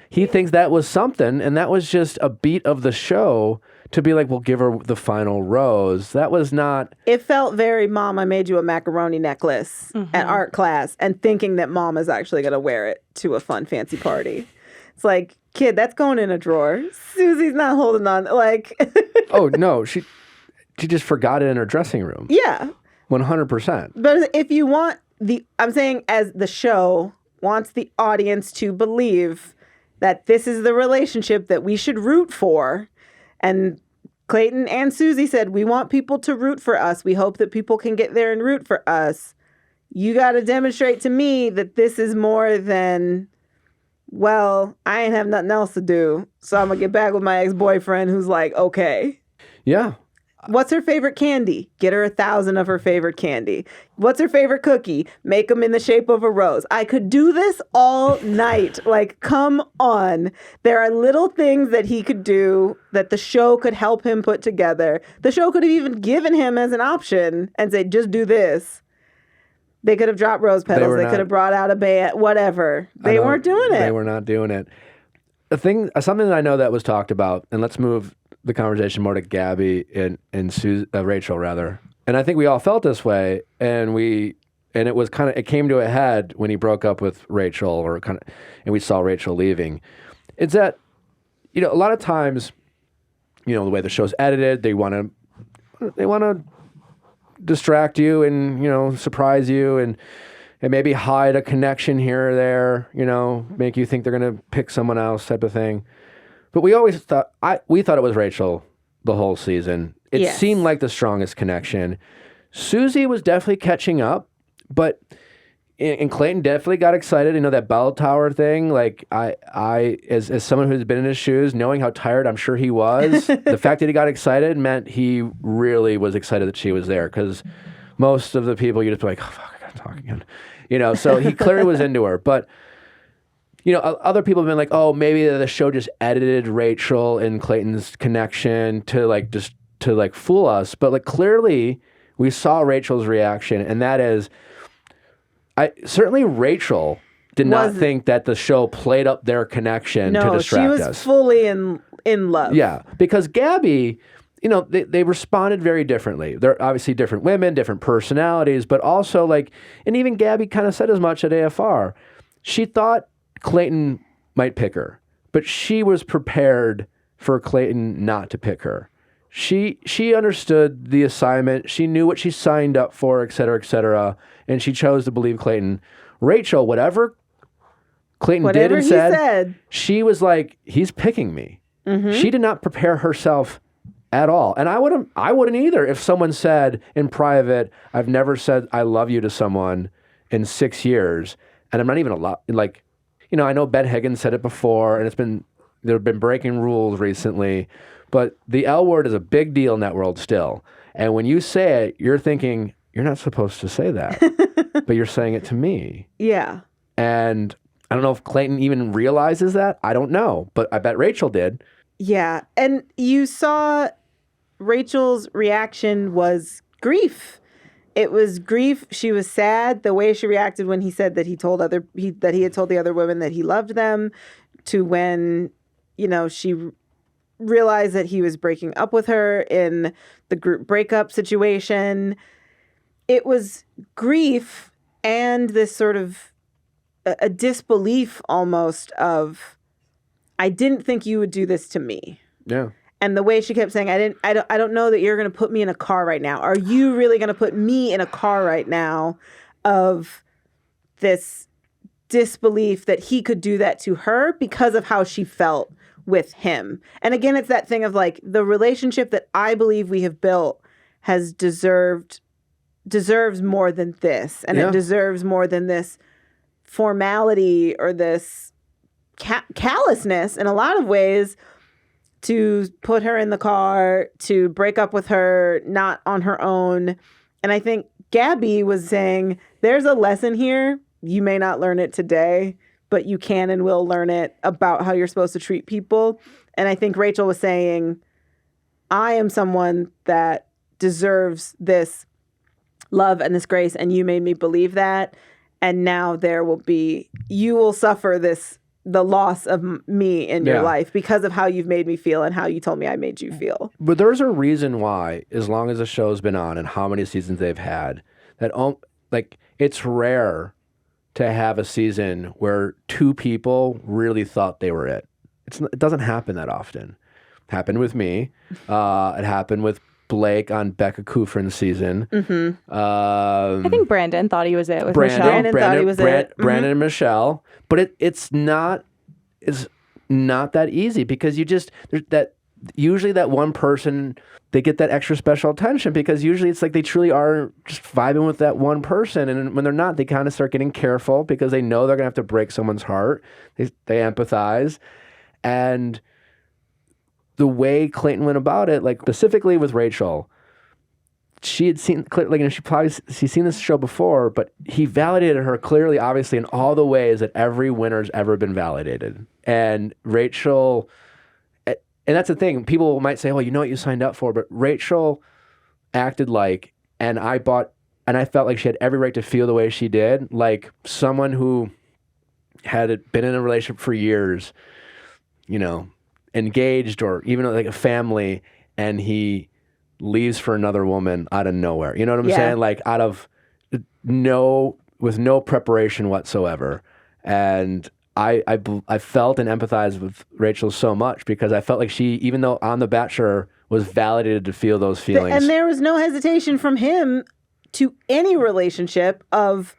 was something, and that was just a beat of the show to be like, we'll give her the final rose. That was not. It felt very, Mom, I made you a macaroni necklace at art class, and thinking that Mom is actually going to wear it to a fun, fancy party. It's like, kid, that's going in a drawer. Susie's not holding on. Oh, no, she just forgot it in her dressing room. Yeah. 100%. But if you want I'm saying as the show wants the audience to believe that this is the relationship that we should root for. And Clayton and Susie said, we want people to root for us. We hope that people can get there and root for us. You got to demonstrate to me that this is more than, well, I ain't have nothing else to do, so I'm going to get back with my ex-boyfriend who's like, okay. Yeah. What's her favorite candy? Get her 1,000 of her favorite candy. What's her favorite cookie? Make them in the shape of a rose. I could do this all night. Like, come on. There are little things that he could do that the show could help him put together. The show could have even given him as an option and said, just do this. They could have dropped rose petals. They could have brought out a band, whatever. They weren't doing it. They were not doing it. Something that I know that was talked about, and let's move the conversation more to Gabby and Rachel rather. And I think we all felt this way, and it was it came to a head when he broke up with Rachel, and we saw Rachel leaving. It's that, a lot of times, the way the show's edited, they want to distract you and surprise you and maybe hide a connection here or there, make you think they're going to pick someone else type of thing. But we always thought we thought it was Rachel the whole season. It seemed like the strongest connection. Susie was definitely catching up, but and Clayton definitely got excited. That bell tower thing. Like I as someone who's been in his shoes, knowing how tired I'm sure he was, the fact that he got excited meant he really was excited that she was there. Because most of the people, you just be like, oh fuck, I gotta talk again. So he clearly was into her, but. Other people have been like, oh, maybe the show just edited Rachel and Clayton's connection to fool us. But clearly we saw Rachel's reaction. And that is, certainly Rachel did not think that the show played up their connection to distract us. No, she was fully in love. Yeah, because Gabby, they responded very differently. They're obviously different women, different personalities, but also and even Gabby kind of said as much at AFR. She thought Clayton might pick her, but she was prepared for Clayton not to pick her. She understood the assignment. She knew what she signed up for, et cetera, and she chose to believe Clayton. Rachel, whatever Clayton did and said, she was like, he's picking me. Mm-hmm. She did not prepare herself at all. And I wouldn't either if someone said in private, I've never said I love you to someone in 6 years, and I'm not even allowed, I know Ben Higgins said it before, and there have been breaking rules recently, but the L word is a big deal in that world still. And when you say it, you're thinking, you're not supposed to say that, but you're saying it to me. Yeah. And I don't know if Clayton even realizes that. I don't know, but I bet Rachel did. Yeah. And you saw Rachel's reaction was grief. It was grief. She was sad. The way she reacted when he said that he had told the other women that he loved them, to when, she realized that he was breaking up with her in the group breakup situation. It was grief and this sort of a disbelief almost of, I didn't think you would do this to me. Yeah. And the way she kept saying, I don't know that you're going to put me in a car right now. Are you really going to put me in a car right now? Of this disbelief that he could do that to her because of how she felt with him. And again, it's that thing of the relationship that I believe we have built deserves more than this. And it deserves more than this formality or this callousness in a lot of ways, to put her in the car, to break up with her, not on her own. And I think Gabby was saying, there's a lesson here. You may not learn it today, but you can and will learn it about how you're supposed to treat people. And I think Rachel was saying, I am someone that deserves this love and this grace, and you made me believe that. And now you will suffer the loss of me in your life because of how you've made me feel and how you told me I made you feel. But there's a reason why, as long as the show's been on and how many seasons they've had, that it's rare to have a season where two people really thought they were it. It doesn't happen that often. It happened with me. It happened with Blake on Becca Kufrin's season. I think Brandon thought he was it with Michelle. Brandon thought he was it. Brandon and Michelle. But it's not that easy because usually that one person, they get that extra special attention because usually it's like they truly are just vibing with that one person. And when they're not, they kind of start getting careful because they know they're going to have to break someone's heart. They empathize. And the way Clayton went about it, like specifically with Rachel, she had seen, like, and she's seen this show before, but he validated her clearly, obviously, in all the ways that every winner's ever been validated. And Rachel, and that's the thing, people might say, well, you know what you signed up for, but Rachel acted like, and I felt like she had every right to feel the way she did, like someone who had been in a relationship for years, you know, engaged or even like a family, and he leaves for another woman out of nowhere. You know what I'm saying? Like with no preparation whatsoever. And I felt and empathized with Rachel so much because I felt like she, even though on The Bachelor, was validated to feel those feelings. And there was no hesitation from him to any relationship of,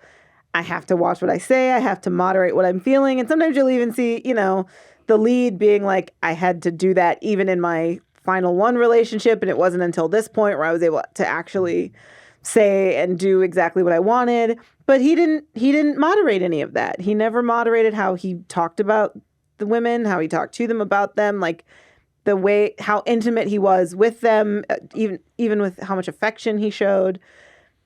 I have to watch what I say, I have to moderate what I'm feeling. And sometimes you'll even see, you know, the lead being like, I had to do that even in my final one relationship, and it wasn't until this point where I was able to actually say and do exactly what I wanted. But he didn't moderate any of that. He never moderated how he talked about the women, how he talked to them about them, like the way, how intimate he was with them, even with how much affection he showed.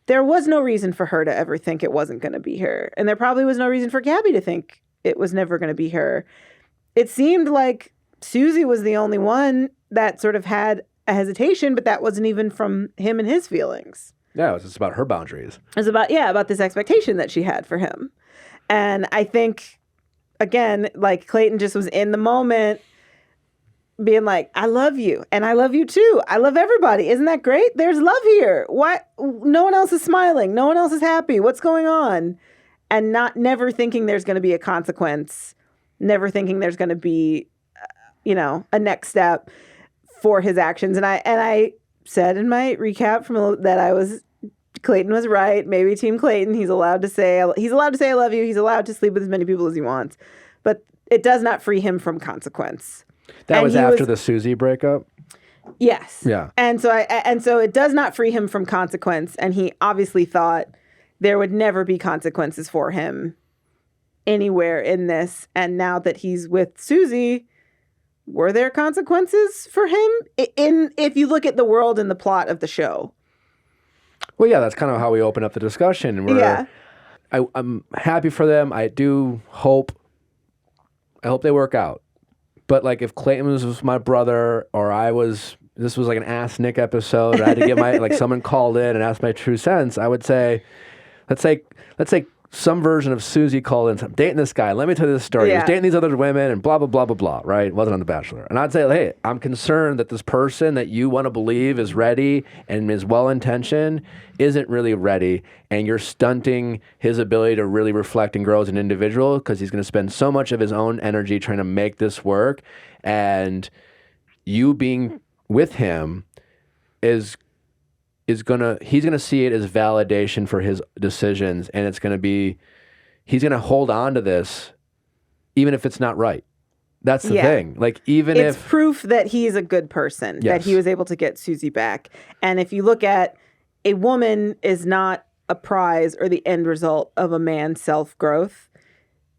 There was no reason for her to ever think it wasn't going to be her. And there probably was no reason for Gabby to think it was never going to be her. It seemed like Susie was the only one that sort of had a hesitation, but that wasn't even from him and his feelings. Yeah, it was just about her boundaries. It was about this expectation that she had for him. And I think, again, like Clayton just was in the moment being like, I love you. And I love you too. I love everybody. Isn't that great? There's love here. Why? No one else is smiling. No one else is happy. What's going on? And never thinking there's going to be a consequence. Never thinking there's going to be, a next step for his actions. And I said in my recap that Clayton was right. Maybe Team Clayton. He's allowed to say I love you. He's allowed to sleep with as many people as he wants. But it does not free him from consequence. That was after the Susie breakup? Yes. Yeah. And so it does not free him from consequence. And he obviously thought there would never be consequences for him anywhere in this. And now that he's with Susie, were there consequences for him? If you look at the world and the plot of the show. Well, yeah, that's kind of how we open up the discussion. I'm happy for them. I hope they work out. But like if Clayton was my brother, or this was like an Ask Nick episode, I had to get my, like someone called in and asked my true sense, I would say, let's say some version of Susie called in, I'm dating this guy, let me tell you this story. He was dating these other women and blah, blah, blah, blah, blah, right? Wasn't on The Bachelor. And I'd say, hey, I'm concerned that this person that you want to believe is ready and is well-intentioned isn't really ready, and you're stunting his ability to really reflect and grow as an individual because he's going to spend so much of his own energy trying to make this work, and you being with him he's gonna see it as validation for his decisions, and he's gonna hold on to this even if it's not right. That's the thing. Like it's proof that he's a good person, that he was able to get Susie back. And if you look at, a woman is not a prize or the end result of a man's self-growth.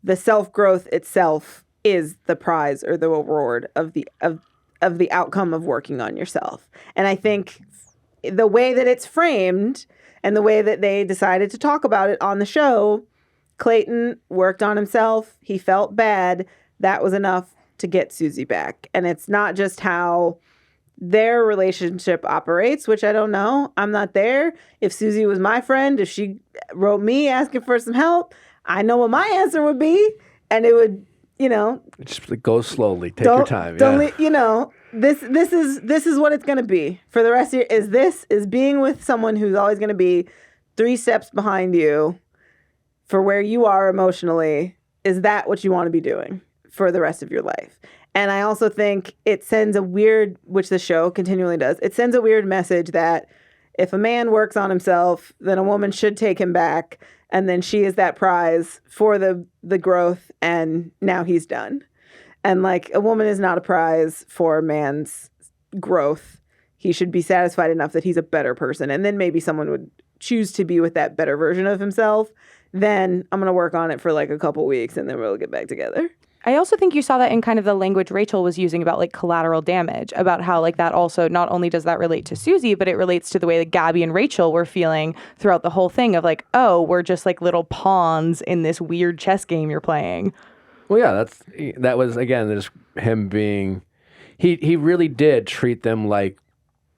The self-growth itself is the prize or the reward of the outcome of working on yourself. And I think the way that it's framed and the way that they decided to talk about it on the show, Clayton worked on himself. He felt bad. That was enough to get Susie back. And it's not just how their relationship operates, which I don't know. I'm not there. If Susie was my friend, if she wrote me asking for some help, I know what my answer would be. And it would, just go slowly. Take your time. This is what it's going to be for the rest of your, is being with someone who's always going to be 3 steps behind you for where you are emotionally. Is that what you want to be doing for the rest of your life? And I also think it sends a weird, which the show continually does, it sends a weird message that if a man works on himself, then a woman should take him back. And then she is that prize for the growth. And now he's done. And like a woman is not a prize for a man's growth. He should be satisfied enough that he's a better person. And then maybe someone would choose to be with that better version of himself. Then I'm going to work on it for like a couple weeks and then we'll get back together. I also think you saw that in kind of the language Rachel was using about like collateral damage, about how like that also not only does that relate to Susie, but it relates to the way that Gabby and Rachel were feeling throughout the whole thing of like, oh, we're just like little pawns in this weird chess game you're playing. Well, yeah, that was again just him being. He really did treat them like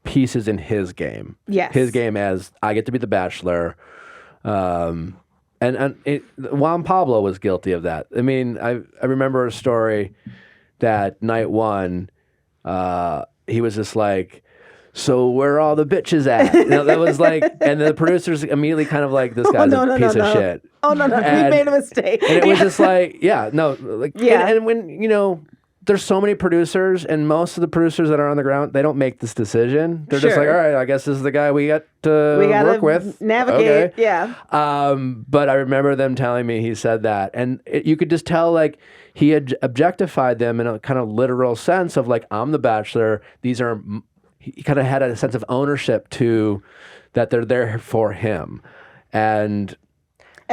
pieces in his game. Yes, his game as I get to be the Bachelor. And Juan Pablo was guilty of that. I mean, I remember a story that night one, he was just like, so where are all the bitches at? That was like, and the producers immediately kind of like, this guy's a piece of shit. Oh, no, we made a mistake. And it was just like, and when, there's so many producers, and most of the producers that are on the ground, they don't make this decision. They're just like, all right, I guess this is the guy we got to work with. Navigate, okay. yeah. But I remember them telling me he said that. And you could just tell, like, he had objectified them in a kind of literal sense of, like, I'm the Bachelor. He kind of had a sense of ownership to that they're there for him. And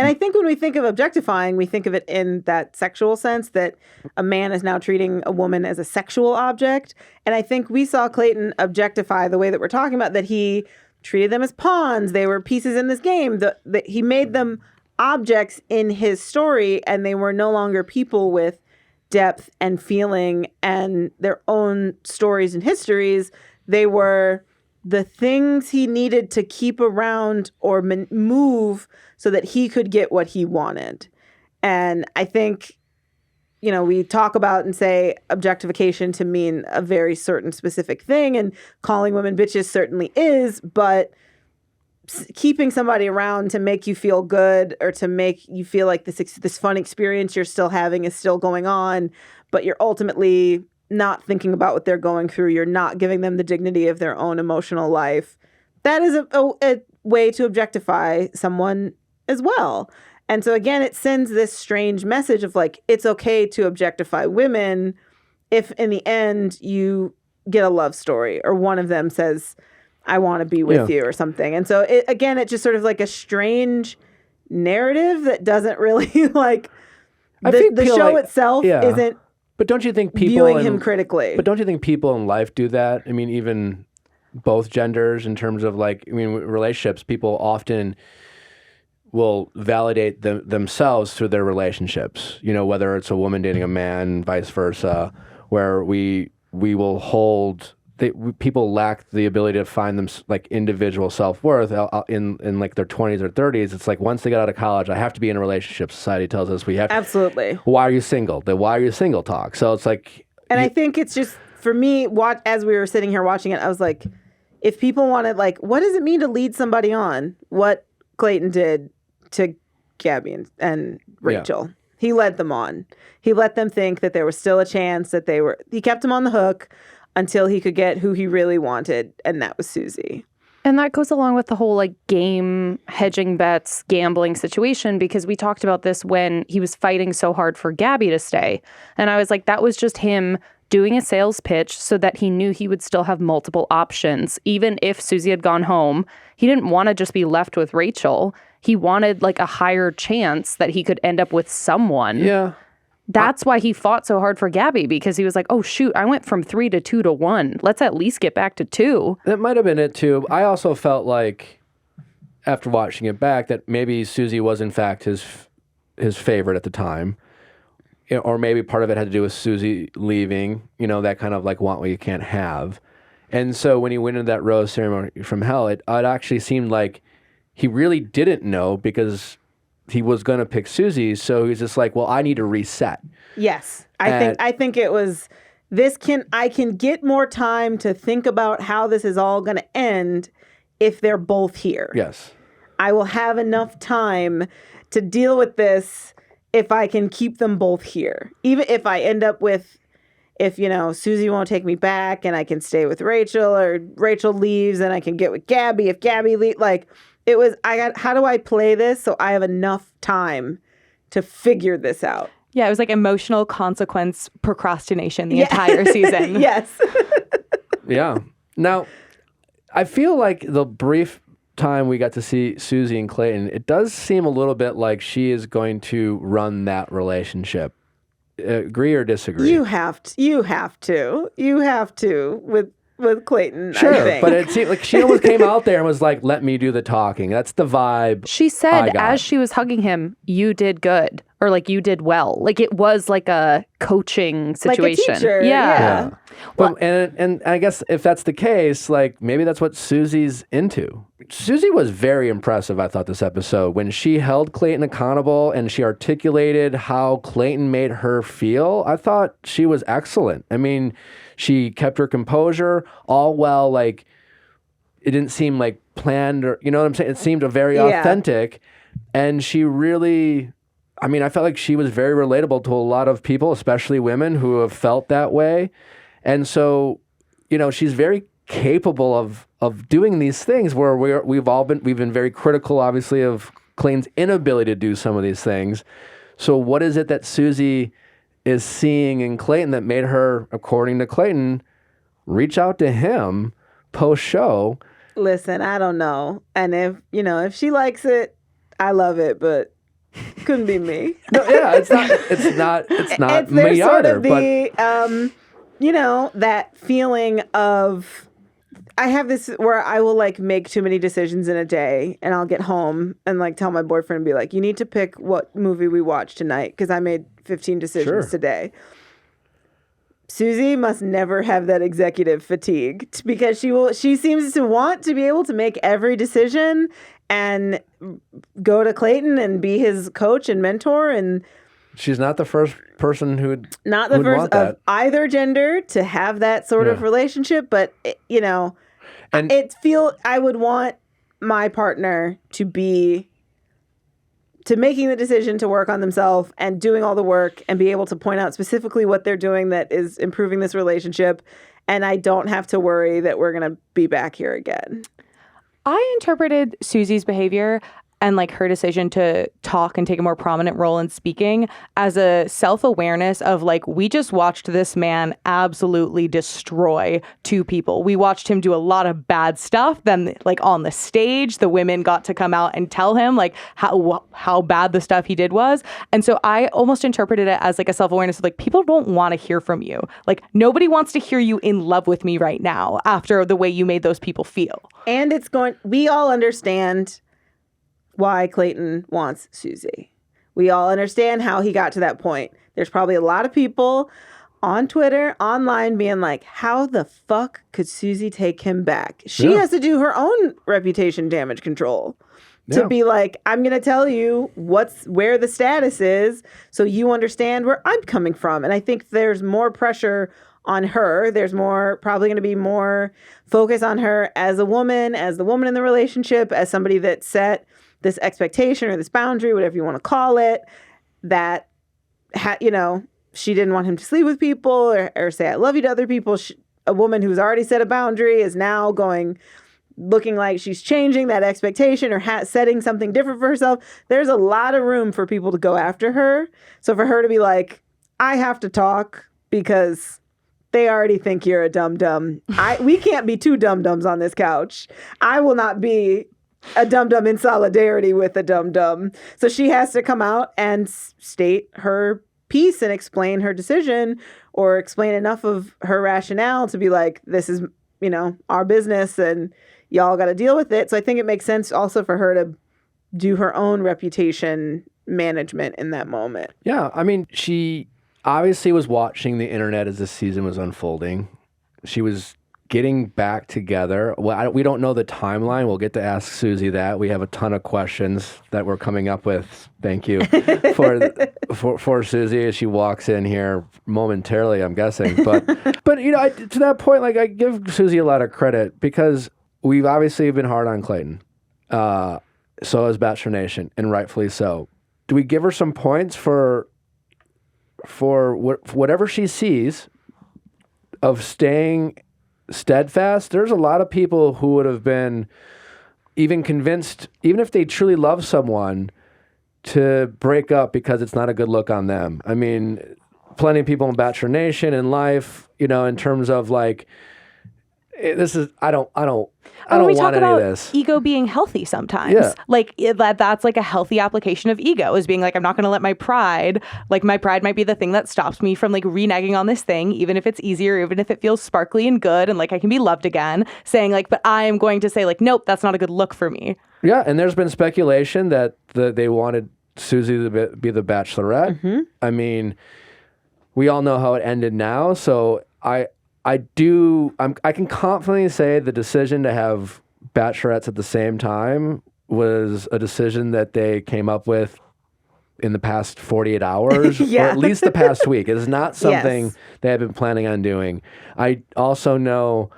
I think when we think of objectifying, we think of it in that sexual sense, that a man is now treating a woman as a sexual object. And I think we saw Clayton objectify the way that we're talking about, that he treated them as pawns. They were pieces in this game. That he made them objects in his story, and they were no longer people with depth and feeling and their own stories and histories. They were the things he needed to keep around or move so that he could get what he wanted. And I think, we talk about and say objectification to mean a very certain specific thing, and calling women bitches certainly is, but keeping somebody around to make you feel good or to make you feel like this fun experience you're still having is still going on, but you're ultimately not thinking about what they're going through. You're not giving them the dignity of their own emotional life. That is a way to objectify someone as well. And so again, it sends this strange message of like, it's okay to objectify women if in the end you get a love story or one of them says, I want to be with you or something. And so it's just sort of like a strange narrative that doesn't really like, the show itself isn't. But don't you think people viewing him critically? But don't you think people in life do that? I mean, even both genders in terms of like, relationships, people often will validate themselves through their relationships. Whether it's a woman dating a man, vice versa, where we will hold. People lack the ability to find them like individual self-worth in like their 20s or 30s. It's like once they get out of college, I have to be in a relationship. Society tells us we have to. Absolutely. Why are you single? The why are you single talk. So it's like. And I think it's just, for me, as we were sitting here watching it, I was like, if people wanted, like, what does it mean to lead somebody on? What Clayton did to Gabby and Rachel. Yeah. He led them on. He let them think that there was still a chance that he kept them on the hook until he could get who he really wanted, and that was Susie. And that goes along with the whole like game, hedging bets, gambling situation, because we talked about this when he was fighting so hard for Gabby to stay. And I was like, that was just him doing a sales pitch so that he knew he would still have multiple options. Even if Susie had gone home, he didn't want to just be left with Rachel. He wanted like a higher chance that he could end up with someone. Yeah. That's why he fought so hard for Gabby, because he was like, oh, shoot, I went from 3 to 2 to 1. Let's at least get back to 2. That might have been it, too. I also felt like, after watching it back, that maybe Susie was, in fact, his favorite at the time. Or maybe part of it had to do with Susie leaving, that kind of like want what you can't have. And so when he went into that rose ceremony from hell, it actually seemed like he really didn't know, because he was going to pick Susie, so he's just like, well, I need to reset. Yes. I think it was, I can get more time to think about how this is all going to end if they're both here. Yes. I will have enough time to deal with this if I can keep them both here. Even if I end up with if, Susie won't take me back and I can stay with Rachel, or Rachel leaves and I can get with Gabby if Gabby leaves. Like, it was, how do I play this so I have enough time to figure this out? Yeah, it was like emotional consequence procrastination the entire season. Yes. Yeah. Now, I feel like the brief time we got to see Susie and Clayton, it does seem a little bit like she is going to run that relationship. Agree or disagree? You have to with Clayton. Sure, I think. but it seemed like she almost came out there and was like, "Let me do the talking." That's the vibe. She I said got. as she was hugging him, "You did good," or like, "You did well." Like, it was like a coaching situation. Like a teacher. Yeah. But and I guess if that's the case, like maybe that's what Susie's into. Susie was very impressive, I thought, this episode when she held Clayton accountable and she articulated how Clayton made her feel. I thought she was excellent. I mean, she kept her composure all well. Like, it didn't seem like planned, or, you know what I'm saying? It seemed very authentic. And she really, I mean, I felt like she was very relatable to a lot of people, especially women who have felt that way. And so, she's very capable of doing these things where we've been very critical, obviously, of Clayton's inability to do some of these things. So what is it that Susie is seeing in Clayton that made her, according to Clayton, reach out to him post-show? Listen, I don't know. And if she likes it, I love it, but couldn't be me. No, yeah, it's not me sort either. of the, that feeling of, I have this where I will like make too many decisions in a day, and I'll get home and like tell my boyfriend and be like, "You need to pick what movie we watch tonight because I made 15 decisions today." Susie must never have that executive fatigue because she seems to want to be able to make every decision and go to Clayton and be his coach and mentor, and she's not the first person who'd first of either gender to have that sort of relationship, but and I would want my partner to be making the decision to work on themselves and doing all the work and be able to point out specifically what they're doing that is improving this relationship, and I don't have to worry that we're going to be back here again. I interpreted Susie's behavior and like her decision to talk and take a more prominent role in speaking as a self-awareness of like, we just watched this man absolutely destroy two people. We watched him do a lot of bad stuff. Then like on the stage, the women got to come out and tell him like how bad the stuff he did was. And so I almost interpreted it as like a self-awareness of like, people don't want to hear from you. Like, nobody wants to hear you in love with me right now after the way you made those people feel. And we all understand why Clayton wants Susie. We all understand how he got to that point. There's probably a lot of people on Twitter, online, being like, how the fuck could Susie take him back? She has to do her own reputation damage control to be like, I'm going to tell you where the status is so you understand where I'm coming from. And I think there's more pressure on her. There's probably going to be more focus on her as a woman, as the woman in the relationship, as somebody that set this expectation or this boundary, whatever you want to call it, that, she didn't want him to sleep with people or say I love you to other people. A woman who's already set a boundary is now looking like she's changing that expectation or setting something different for herself. There's a lot of room for people to go after her. So for her to be like, I have to talk because they already think you're a dum-dum. We can't be two dum-dums on this couch. I will not be a dum-dum in solidarity with a dum-dum. So she has to come out and state her piece and explain her decision or explain enough of her rationale to be like, this is, our business and y'all got to deal with it. So I think it makes sense also for her to do her own reputation management in that moment. Yeah, I mean, she obviously was watching the internet as this season was unfolding. She was getting back together. Well, we don't know the timeline. We'll get to ask Susie that. We have a ton of questions that we're coming up with. Thank you for Susie as she walks in here momentarily, I'm guessing. But to that point, like, I give Susie a lot of credit because we've obviously been hard on Clayton. So has Bachelor Nation, and rightfully so. Do we give her some points for whatever she sees of staying steadfast. There's a lot of people who would have been even convinced, even if they truly love someone, to break up because it's not a good look on them. I mean, plenty of people in Bachelor Nation in life, you know, in terms of like, this is, I don't we want talk any about of this. ego being healthy sometimes. Yeah. Like that's like a healthy application of ego, is being like, I'm not going to let my pride might be the thing that stops me from like reneging on this thing, even if it's easier, even if it feels sparkly and good and like I can be loved again, saying like, but I am going to say like, nope, that's not a good look for me. Yeah, and there's been speculation that they wanted Susie to be the Bachelorette. Mm-hmm. I mean, we all know how it ended now, so I can confidently say the decision to have bachelorettes at the same time was a decision that they came up with in the past 48 hours, Yeah. or at least the past week. It is not something Yes. they have been planning on doing. I also know,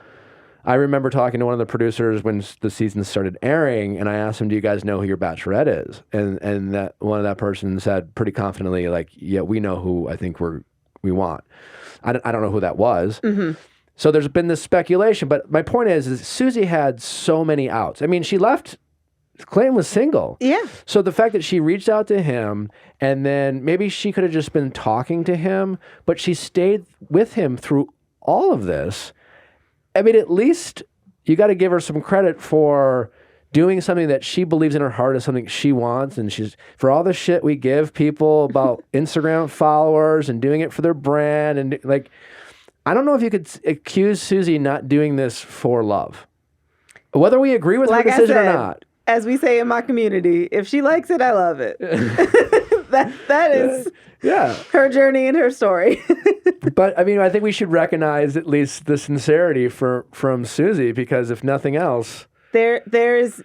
I remember talking to one of the producers when the season started airing, and I asked him, do you guys know who your Bachelorette is? And that one of that person said pretty confidently, like, yeah, we know who I think we want. I don't know who that was. Mm-hmm. So there's been this speculation, but my point is Susie had so many outs. I mean, she left, Clayton was single. Yeah. So the fact that she reached out to him, and then maybe she could have just been talking to him, but she stayed with him through all of this. I mean, at least you got to give her some credit for doing something that she believes in her heart is something she wants. And she's, for all the shit we give people about Instagram followers and doing it for their brand. And like, I don't know if you could accuse Susie not doing this for love, whether we agree with her decision or not. As we say in my community, if she likes it, I love it. that is Yeah. her journey and her story. But I mean, I think we should recognize at least the sincerity from Susie, because if nothing else, There's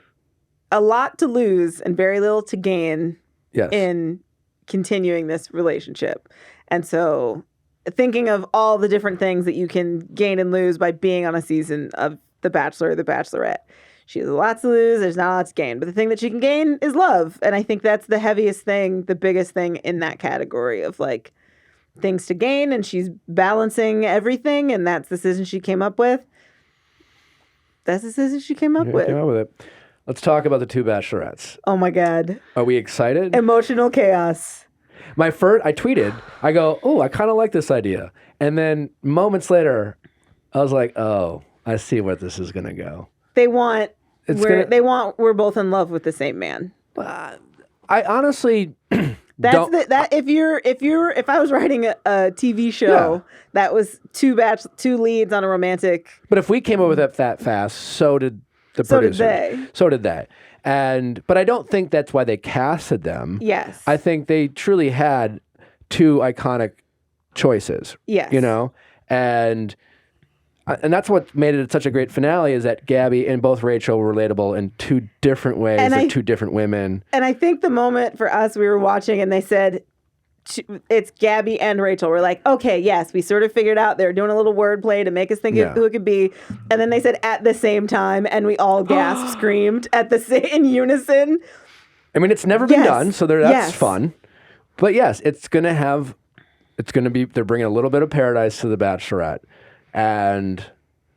a lot to lose and very little to gain yes. in continuing this relationship. And so thinking of all the different things that you can gain and lose by being on a season of The Bachelor or The Bachelorette. She has a lot to lose, there's not a lot to gain. But the thing that she can gain is love. And I think that's the heaviest thing, the biggest thing in that category of like things to gain. And she's balancing everything, and that's the decision she came up with. That's the decision she came up Yeah, with. came up with it. Let's talk about the two Bachelorettes. Oh my God. Are we excited? Emotional chaos. I tweeted, I go, oh, I kind of like this idea. And then moments later, I was like, oh, I see where this is going to go. They want we're both in love with the same man. I honestly don't. If I was writing a TV show that was two leads on a romantic. But if we came up with it that fast, so did the producers. So did they. But I don't think that's why they casted them. Yes. I think they truly had two iconic choices. Yes. You know? And that's what made it such a great finale, is that Gabby and both Rachel were relatable in two different ways. They're two different women. And I think the moment for us, we were watching and they said, it's Gabby and Rachel. We're like, okay, yes, we sort of figured out they're doing a little wordplay to make us think who it could be. And then they said at the same time, and we all gasped, screamed in unison. I mean, it's never been done, so that's fun. But yes, they're bringing a little bit of paradise to The Bachelorette. And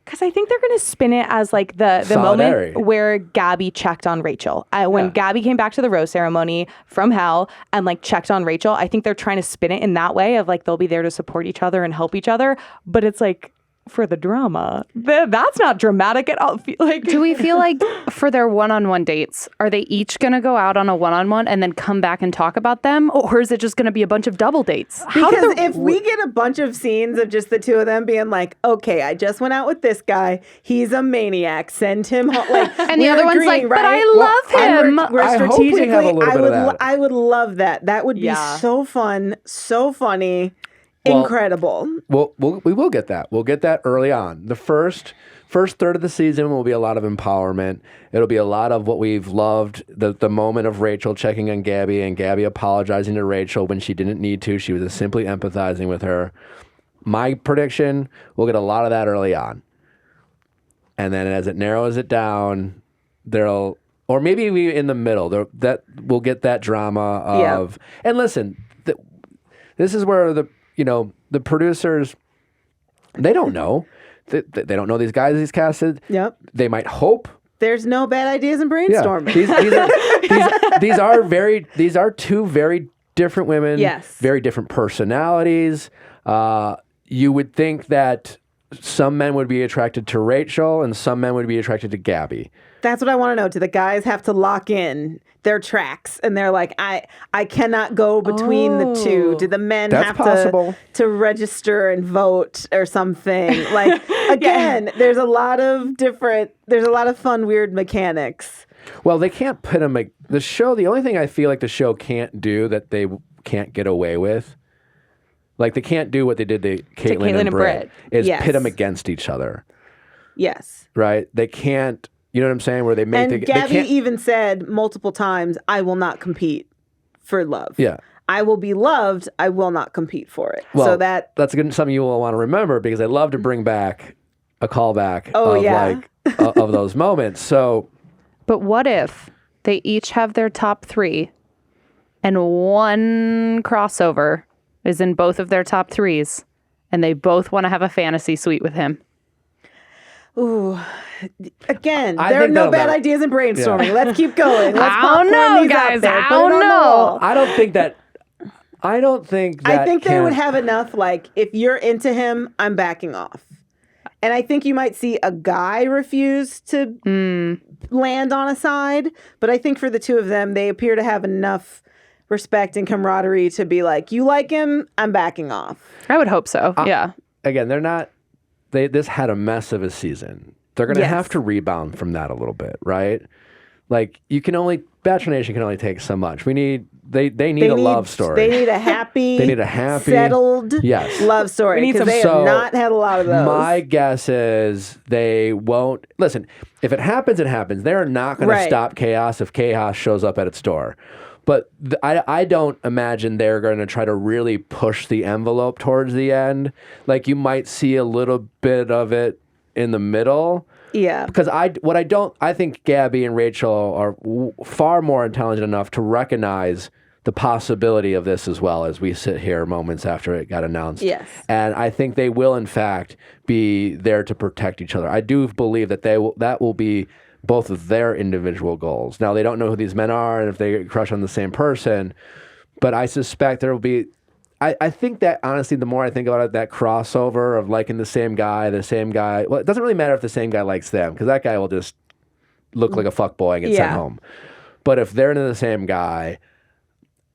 because I think they're going to spin it as like the moment where Gabby checked on Rachel. When Gabby came back to the rose ceremony from hell and like checked on Rachel, I think they're trying to spin it in that way of like they'll be there to support each other and help each other. But it's like for the drama, that's not dramatic at all. Like, do we feel like for their one-on-one dates, are they each going to go out on a one-on-one and then come back and talk about them? Or is it just going to be a bunch of double dates? Because if we get a bunch of scenes of just the two of them being like, okay, I just went out with this guy. He's a maniac. Send him home. Like, and the other one's like, but I love him. We're strategically, I would love that. That would be so fun, so funny. Incredible. We will get that. We'll get that early on. The first third of the season will be a lot of empowerment. It'll be a lot of what we've loved. The moment of Rachel checking on Gabby and Gabby apologizing to Rachel when she didn't need to. She was simply empathizing with her. My prediction, we'll get a lot of that early on. And then as it narrows it down, or maybe we in the middle, that we'll get that drama of, and listen, this is where the producers, They don't know. They don't know these guys he's casted. Yep. They might hope. There's no bad ideas in brainstorming. These are two very different women. Yes. Very different personalities. You would think that some men would be attracted to Rachel and some men would be attracted to Gabby. That's what I want to know. Do the guys have to lock in their tracks and they're like, I cannot go between the two? Do the men have to register and vote or something? Like, again, there's a lot of fun, weird mechanics. Well, they can't put them, the only thing I feel like the show can't do that they can't get away with, like they can't do what they did to Caitlyn and Britt, is pit them against each other. Yes. Right? They can't. You know what I'm saying? Where they make and Gabby even said multiple times, I will not compete for love. Yeah. I will be loved. I will not compete for it. Well, so that's something you will want to remember because I love to bring back a callback of those moments. So, but what if they each have their top 3 and one crossover is in both of their top 3s and they both want to have a fantasy suite with him? Ooh. Again, there are no bad ideas in brainstorming. Yeah. Let's keep going. Let's I don't know, guys. I don't know. I think they would have enough, like, if you're into him, I'm backing off. And I think you might see a guy refuse to land on a side. But I think for the two of them, they appear to have enough respect and camaraderie to be like, you like him, I'm backing off. I would hope so. Yeah. Again, they're not. This had a mess of a season. They're going to have to rebound from that a little bit, right? Like Bachelor Nation can only take so much. They need a love story. They need a happy, settled love story because they have not had a lot of those. My guess is they won't. Listen, if it happens, it happens. They're not going to stop chaos if chaos shows up at its door. But I don't imagine they're going to try to really push the envelope towards the end. Like you might see a little bit of it in the middle. Yeah. Because I think Gabby and Rachel are far more intelligent enough to recognize the possibility of this as well as we sit here moments after it got announced. Yes. And I think they will, in fact, be there to protect each other. I do believe that that will be both of their individual goals. Now, they don't know who these men are and if they crush on the same person, but I suspect there will be... I think that, honestly, the more I think about it, that crossover of liking the same guy, well, it doesn't really matter if the same guy likes them, because that guy will just look like a fuckboy and get sent home. But if they're into the same guy,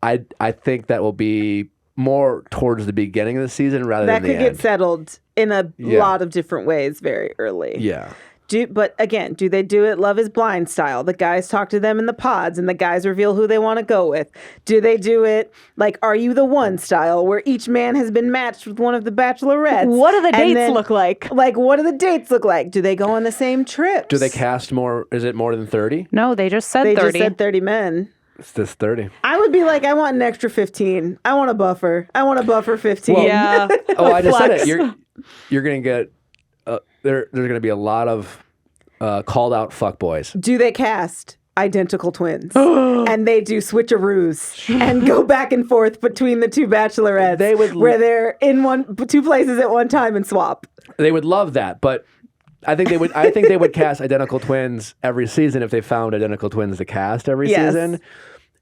I think that will be more towards the beginning of the season rather than the end. That could get settled in a lot of different ways very early. Yeah. But again, do they do it Love is Blind style? The guys talk to them in the pods and the guys reveal who they want to go with. Do they do it like Are You the One style, where each man has been matched with one of the bachelorettes? What do the dates look like? Like, what do the dates look like? Do they go on the same trips? Do they cast more? Is it more than 30? No, they just said 30. They just said 30 men. It's just 30. I would be like, I want an extra 15. I want a buffer. I want a buffer 15. Well, I just said it. You're going to get... there's going to be a lot of called out fuckboys. Do they cast identical twins? And they do switcheroos and go back and forth between the two bachelorettes where they're in two places at one time and swap. They would love that, but I think they would cast identical twins every season if they found identical twins to cast every season.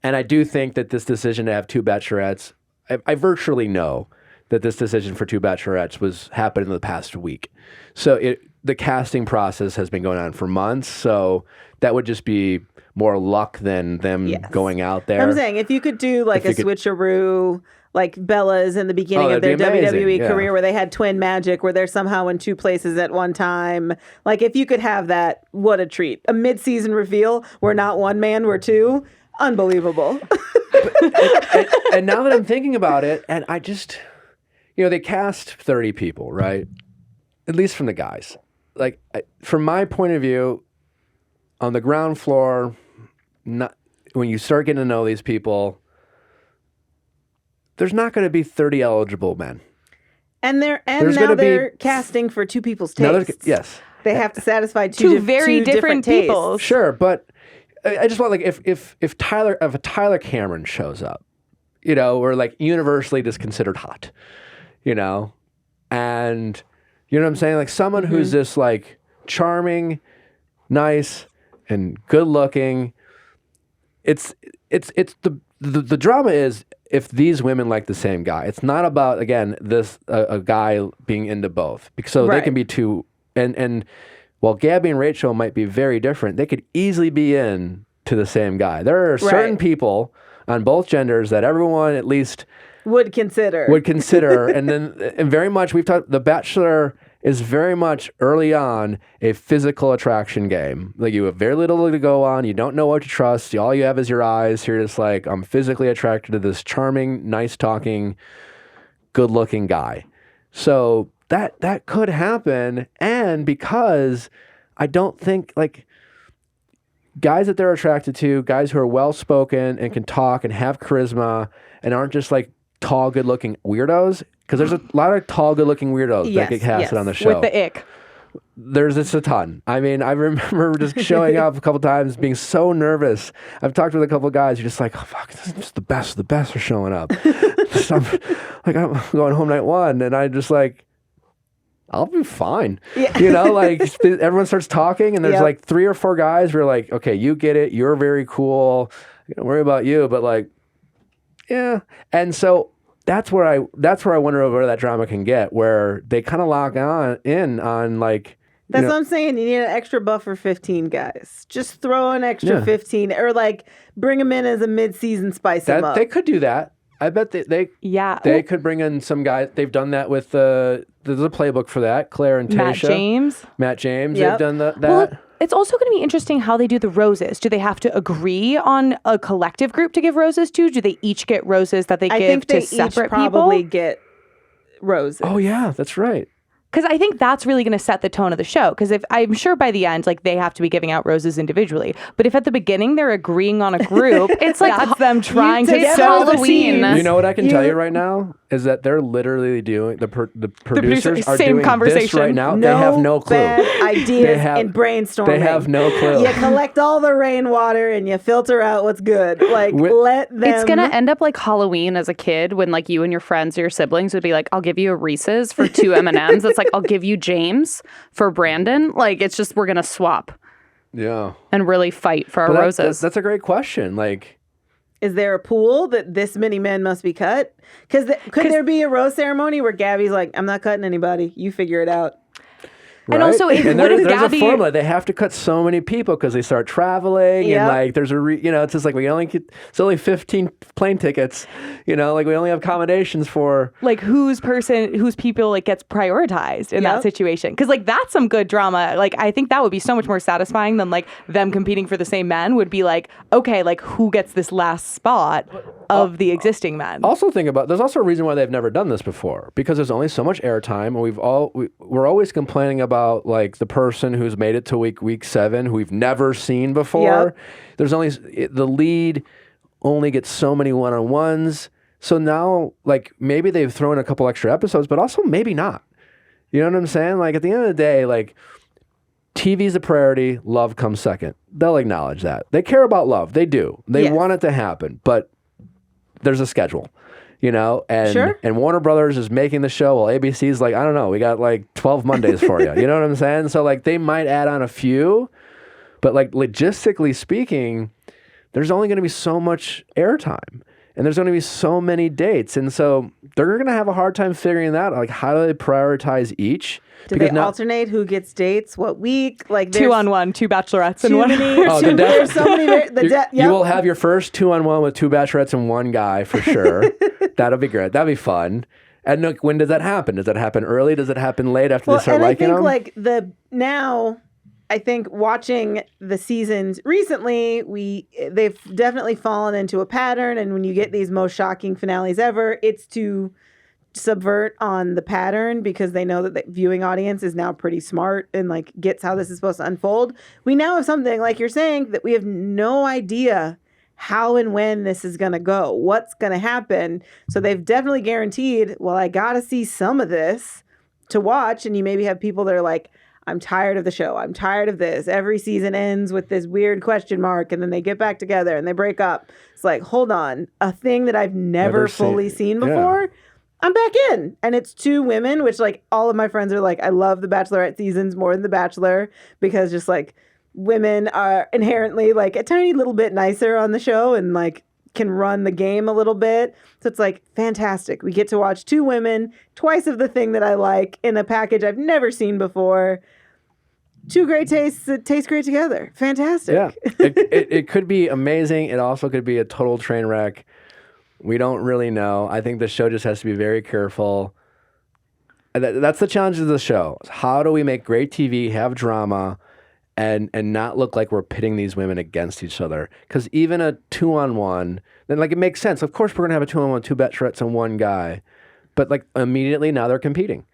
And I do think that this decision to have two bachelorettes, I virtually know that this decision for two bachelorettes was happening in the past week. So the casting process has been going on for months. So that would just be more luck than them going out there. I'm saying if you could do like a switcheroo, like Bella's in the beginning of their WWE career where they had twin magic, where they're somehow in two places at one time. Like if you could have that, what a treat. A mid-season reveal where not one man, we're two. Unbelievable. And now that I'm thinking about it, and I just... they cast 30 people, right? At least from the guys. Like, from my point of view, on the ground floor, when you start getting to know these people, there's not going to be 30 eligible men. And they're casting for two people's tastes. Yes. They have to satisfy two very different people. Tastes. Sure, but I just want, like, if a Tyler Cameron shows up, or like universally just considered hot, and You know what I'm saying? Like someone who's just like charming, nice, and good looking. It's the drama is if these women like the same guy. It's not about, again, this a guy being into both. So they can be two, and while Gabby and Rachel might be very different, they could easily be in to the same guy. There are certain people on both genders that everyone at least would consider. and very much we've talked. The Bachelor is very much early on a physical attraction game. Like you have very little to go on. You don't know what to trust. All you have is your eyes. You're just like, I'm physically attracted to this charming, nice talking, good looking guy. So that could happen. And because I don't think like guys that they're attracted to, guys who are well spoken and can talk and have charisma and aren't just like tall, good looking weirdos. Because there's a lot of tall, good-looking weirdos that get casted on the show. With the ick. There's just a ton. I mean, I remember just showing up a couple times, being so nervous. I've talked with a couple guys. You're just like, oh, fuck, this is just the best. The best are showing up. So I'm going home night one, and I just like, I'll be fine. Yeah. You know, like everyone starts talking, and there's like 3 or 4 guys who are like, okay, you get it. You're very cool. Don't worry about you. But like, yeah. And so that's where I wonder where that drama can get, where they kind of lock in on like. That's what I'm saying. You need an extra buffer 15 guys. Just throw an extra 15, or like bring them in as a mid-season spice them up. They could do that. I bet they could bring in some guys. They've done that with there's a playbook for that. Claire and Tasha. Matt James. They've done that. Well, it's also going to be interesting how they do the roses. Do they have to agree on a collective group to give roses to? Do they each get roses that they give to separate people? I think they probably get roses. Oh yeah, that's right. Because I think that's really going to set the tone of the show. Because if I'm sure by the end, like they have to be giving out roses individually. But if at the beginning they're agreeing on a group, it's like that's them trying to sow Halloween. You know what I can tell you right now is that they're literally doing the producers are doing this right now. No, they have no clue. Bad ideas and brainstorming. They have no clue. You collect all the rainwater and you filter out what's good. Like let them. It's gonna end up like Halloween as a kid when like you and your friends or your siblings would be like, I'll give you a Reese's for 2 M&Ms. It's like I'll give you James for Brandon. Like it's just we're gonna swap. Yeah. And really fight for our roses. That's a great question. Like. Is there a pool that this many men must be cut? Could there be a rose ceremony where Gabby's like, I'm not cutting anybody. You figure it out. Right? And also, there's a formula. They have to cut so many people because they start traveling, and like there's it's just like it's only 15 plane tickets. You know, like we only have accommodations for like whose people like gets prioritized in that situation. Because like that's some good drama. Like I think that would be so much more satisfying than like them competing for the same men. Would be like, okay, like who gets this last spot of the existing men? Also think about there's also a reason why they've never done this before, because there's only so much airtime, and we're always complaining about like the person who's made it to week 7 who we've never seen before. There's only the lead only gets so many one-on-ones. So now like maybe they've thrown a couple extra episodes, but also maybe not. You know what I'm saying? Like at the end of the day, like TV's a priority, love comes second. They'll acknowledge that. They care about love. They do. They want it to happen, but there's a schedule. You know, and Warner Brothers is making the show while ABC's like, I don't know, we got like 12 Mondays for you. You know what I'm saying? So like they might add on a few, but like logistically speaking, there's only going to be so much airtime and there's going to be so many dates. And so they're going to have a hard time figuring that out. Like how do they prioritize each? Do they alternate who gets dates what week? Like 2-on-1, 2 bachelorettes and one. There's so many. You will have your first 2-on-1 with 2 bachelorettes and 1 guy for sure. That'll be great. That'll be fun. And look, when does that happen? Does that happen early? Does it happen late after they start liking them? I think watching the seasons recently, they've definitely fallen into a pattern. And when you get these most shocking finales ever, it's to subvert on the pattern because they know that the viewing audience is now pretty smart and like gets how this is supposed to unfold. We now have something like you're saying that we have no idea how and when this is going to go, what's going to happen. So they've definitely guaranteed, well, I got to see some of this to watch. And you maybe have people that are like, I'm tired of the show. I'm tired of this. Every season ends with this weird question mark and then they get back together and they break up. It's like, hold on, a thing that I've never fully seen before. Yeah. I'm back in. And it's 2 women, which like all of my friends are like, I love the Bachelorette seasons more than The Bachelor because just like women are inherently like a tiny little bit nicer on the show and like can run the game a little bit. So it's like fantastic. We get to watch 2 women, twice of the thing that I like in a package I've never seen before. 2 great tastes that taste great together. Fantastic. Yeah. It could be amazing. It also could be a total train wreck. We don't really know. I think the show just has to be very careful. That's the challenge of the show. How do we make great TV, have drama, and not look like we're pitting these women against each other? Because even a 2-on-1, then like it makes sense. Of course, we're gonna have a 2-on-1, 2 bachelorettes and 1 guy, but like immediately now they're competing,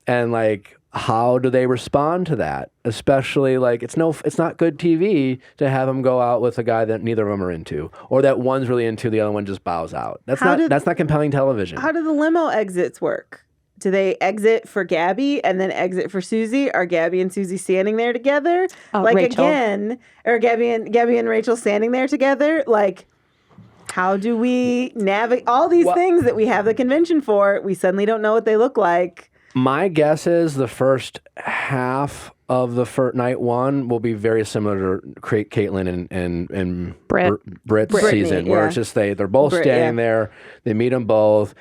and like how do they respond to that? Especially like it's not good TV to have them go out with a guy that neither of them are into, or that one's really into, the other one just bows out. That's not compelling television. How do the limo exits work? Do they exit for Gabby and then exit for Susie? Are Gabby and Susie standing there together? Like Rachel. Again, or Gabby and Rachel standing there together? Like, how do we navigate all these things that we have the convention for? We suddenly don't know what they look like. My guess is the first half of the night 1 will be very similar to Caitlyn and Britt's season, where it's just they're both standing there. They meet them both.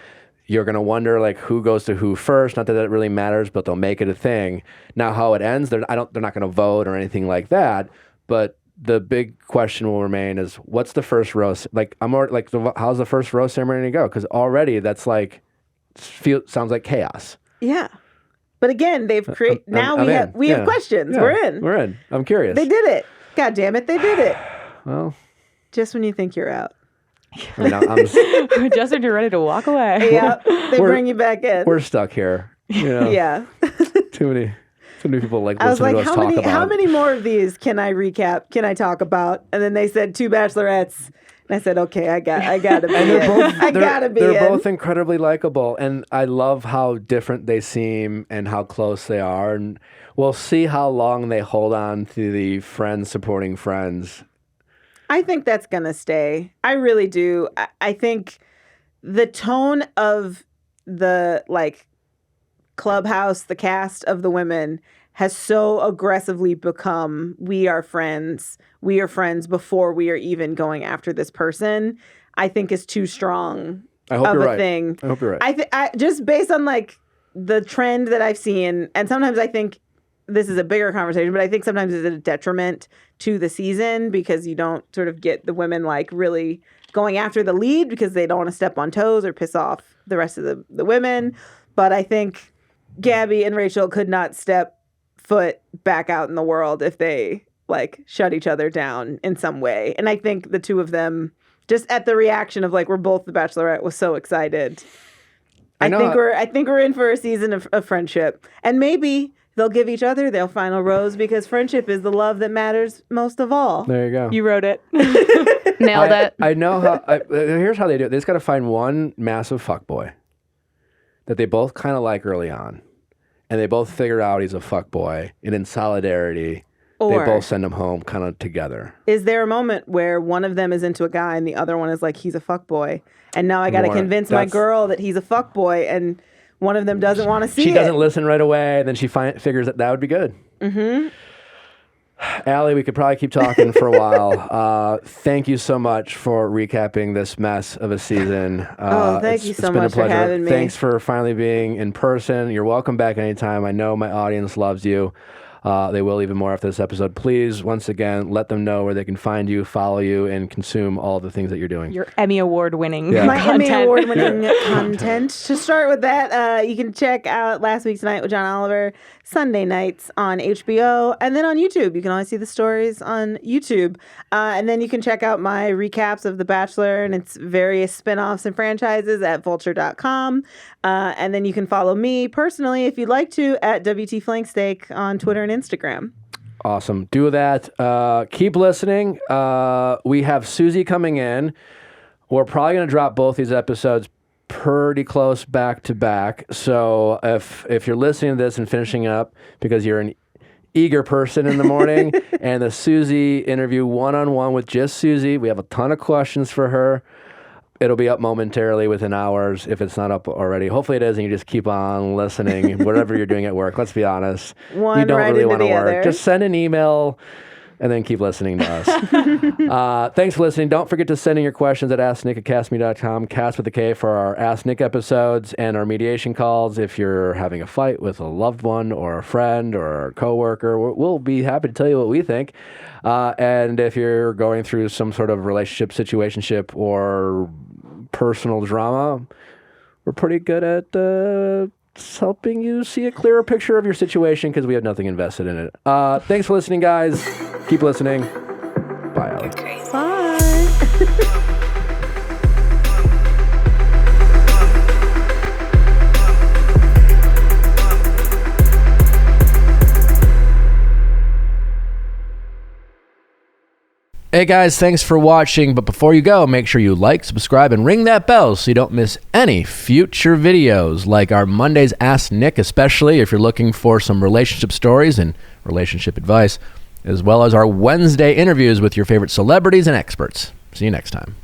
You're going to wonder like who goes to who first. Not that it really matters, but they'll make it a thing. Now, how it ends, they're not going to vote or anything like that. But the big question will remain is what's the first rose? Like how's the first rose ceremony go? Because already that's like sounds like chaos. Yeah. But again, they've created. Now we have questions. Yeah. We're in. I'm curious. They did it. God damn it. They did it. Well, just when you think you're out. I mean, I'm Justin, you're ready to walk away. Yeah. They bring you back in. We're stuck here. You know? Yeah. Too many people like I was listening like, to us talk about. How many more of these can I recap? Can I talk about? And then they said 2 bachelorettes. And I said, okay, I gotta be in. They're both incredibly likable, and I love how different they seem and how close they are. And we'll see how long they hold on to the friends supporting friends. I think that's gonna stay. I really do. I think the tone of the like clubhouse, the cast of the women has so aggressively become we are friends before we are even going after this person, I think is too strong of a thing. I hope you're right. I just based on like the trend that I've seen, and sometimes I think this is a bigger conversation, but I think sometimes it's a detriment to the season because you don't sort of get the women like really going after the lead because they don't want to step on toes or piss off the rest of the women. But I think Gabby and Rachel could not step foot back out in the world if they like shut each other down in some way. And I think the 2 of them, just at the reaction of like we're both the Bachelorette, was so excited. I think we're in for a season of friendship, and maybe they'll give each other their final rose because friendship is the love that matters most of all. There you go. You wrote it. Nailed it. I know how. Here's how they do it. They just got to find one massive fuckboy that they both kind of like early on. And they both figure out he's a fuckboy, and in solidarity, they both send him home kind of together. Is there a moment where one of them is into a guy and the other one is like, he's a fuckboy, and now I got to convince my girl that he's a fuckboy, and one of them doesn't want to see it? She doesn't listen right away, and then she figures that would be good. Mm-hmm. Allie, we could probably keep talking for a while. Thank you so much for recapping this mess of a season. Thank you so much for having me. Thanks for finally being in person. You're welcome back anytime. I know my audience loves you. They will even more after this episode. Please, once again, let them know where they can find you, follow you, and consume all the things that you're doing. Your Emmy Award winning My content. Emmy Award winning content. To start with that, you can check out Last Week's Night with John Oliver Sunday nights on HBO, and then on YouTube. You can always see the stories on YouTube. And then you can check out my recaps of The Bachelor and its various spinoffs and franchises at vulture.com. And then you can follow me personally, if you'd like to, at WT Flanksteak on Twitter and Instagram. Awesome. Do that. Keep listening. We have Susie coming in. We're probably going to drop both these episodes pretty close back to back. So if you're listening to this and finishing up because you're an eager person in the morning and the Susie interview one-on-one with just Susie, we have a ton of questions for her. It'll be up momentarily within hours if it's not up already. Hopefully it is, and you just keep on listening, whatever you're doing at work. Let's be honest. One you don't right really into want to the work. other. Just send an email and then keep listening to us. Thanks for listening. Don't forget to send in your questions at asknick@castme.com, cast with a K for our Ask Nick episodes and our mediation calls. If you're having a fight with a loved one or a friend or a coworker, we'll be happy to tell you what we think. And if you're going through some sort of relationship, situationship, or personal drama, we're pretty good at helping you see a clearer picture of your situation because we have nothing invested in it. Thanks for listening, guys. Keep listening. Bye, Alex. Bye. Hey guys, thanks for watching, but before you go, make sure you like, subscribe, and ring that bell so you don't miss any future videos, like our Mondays Ask Nick, especially if you're looking for some relationship stories and relationship advice, as well as our Wednesday interviews with your favorite celebrities and experts. See you next time.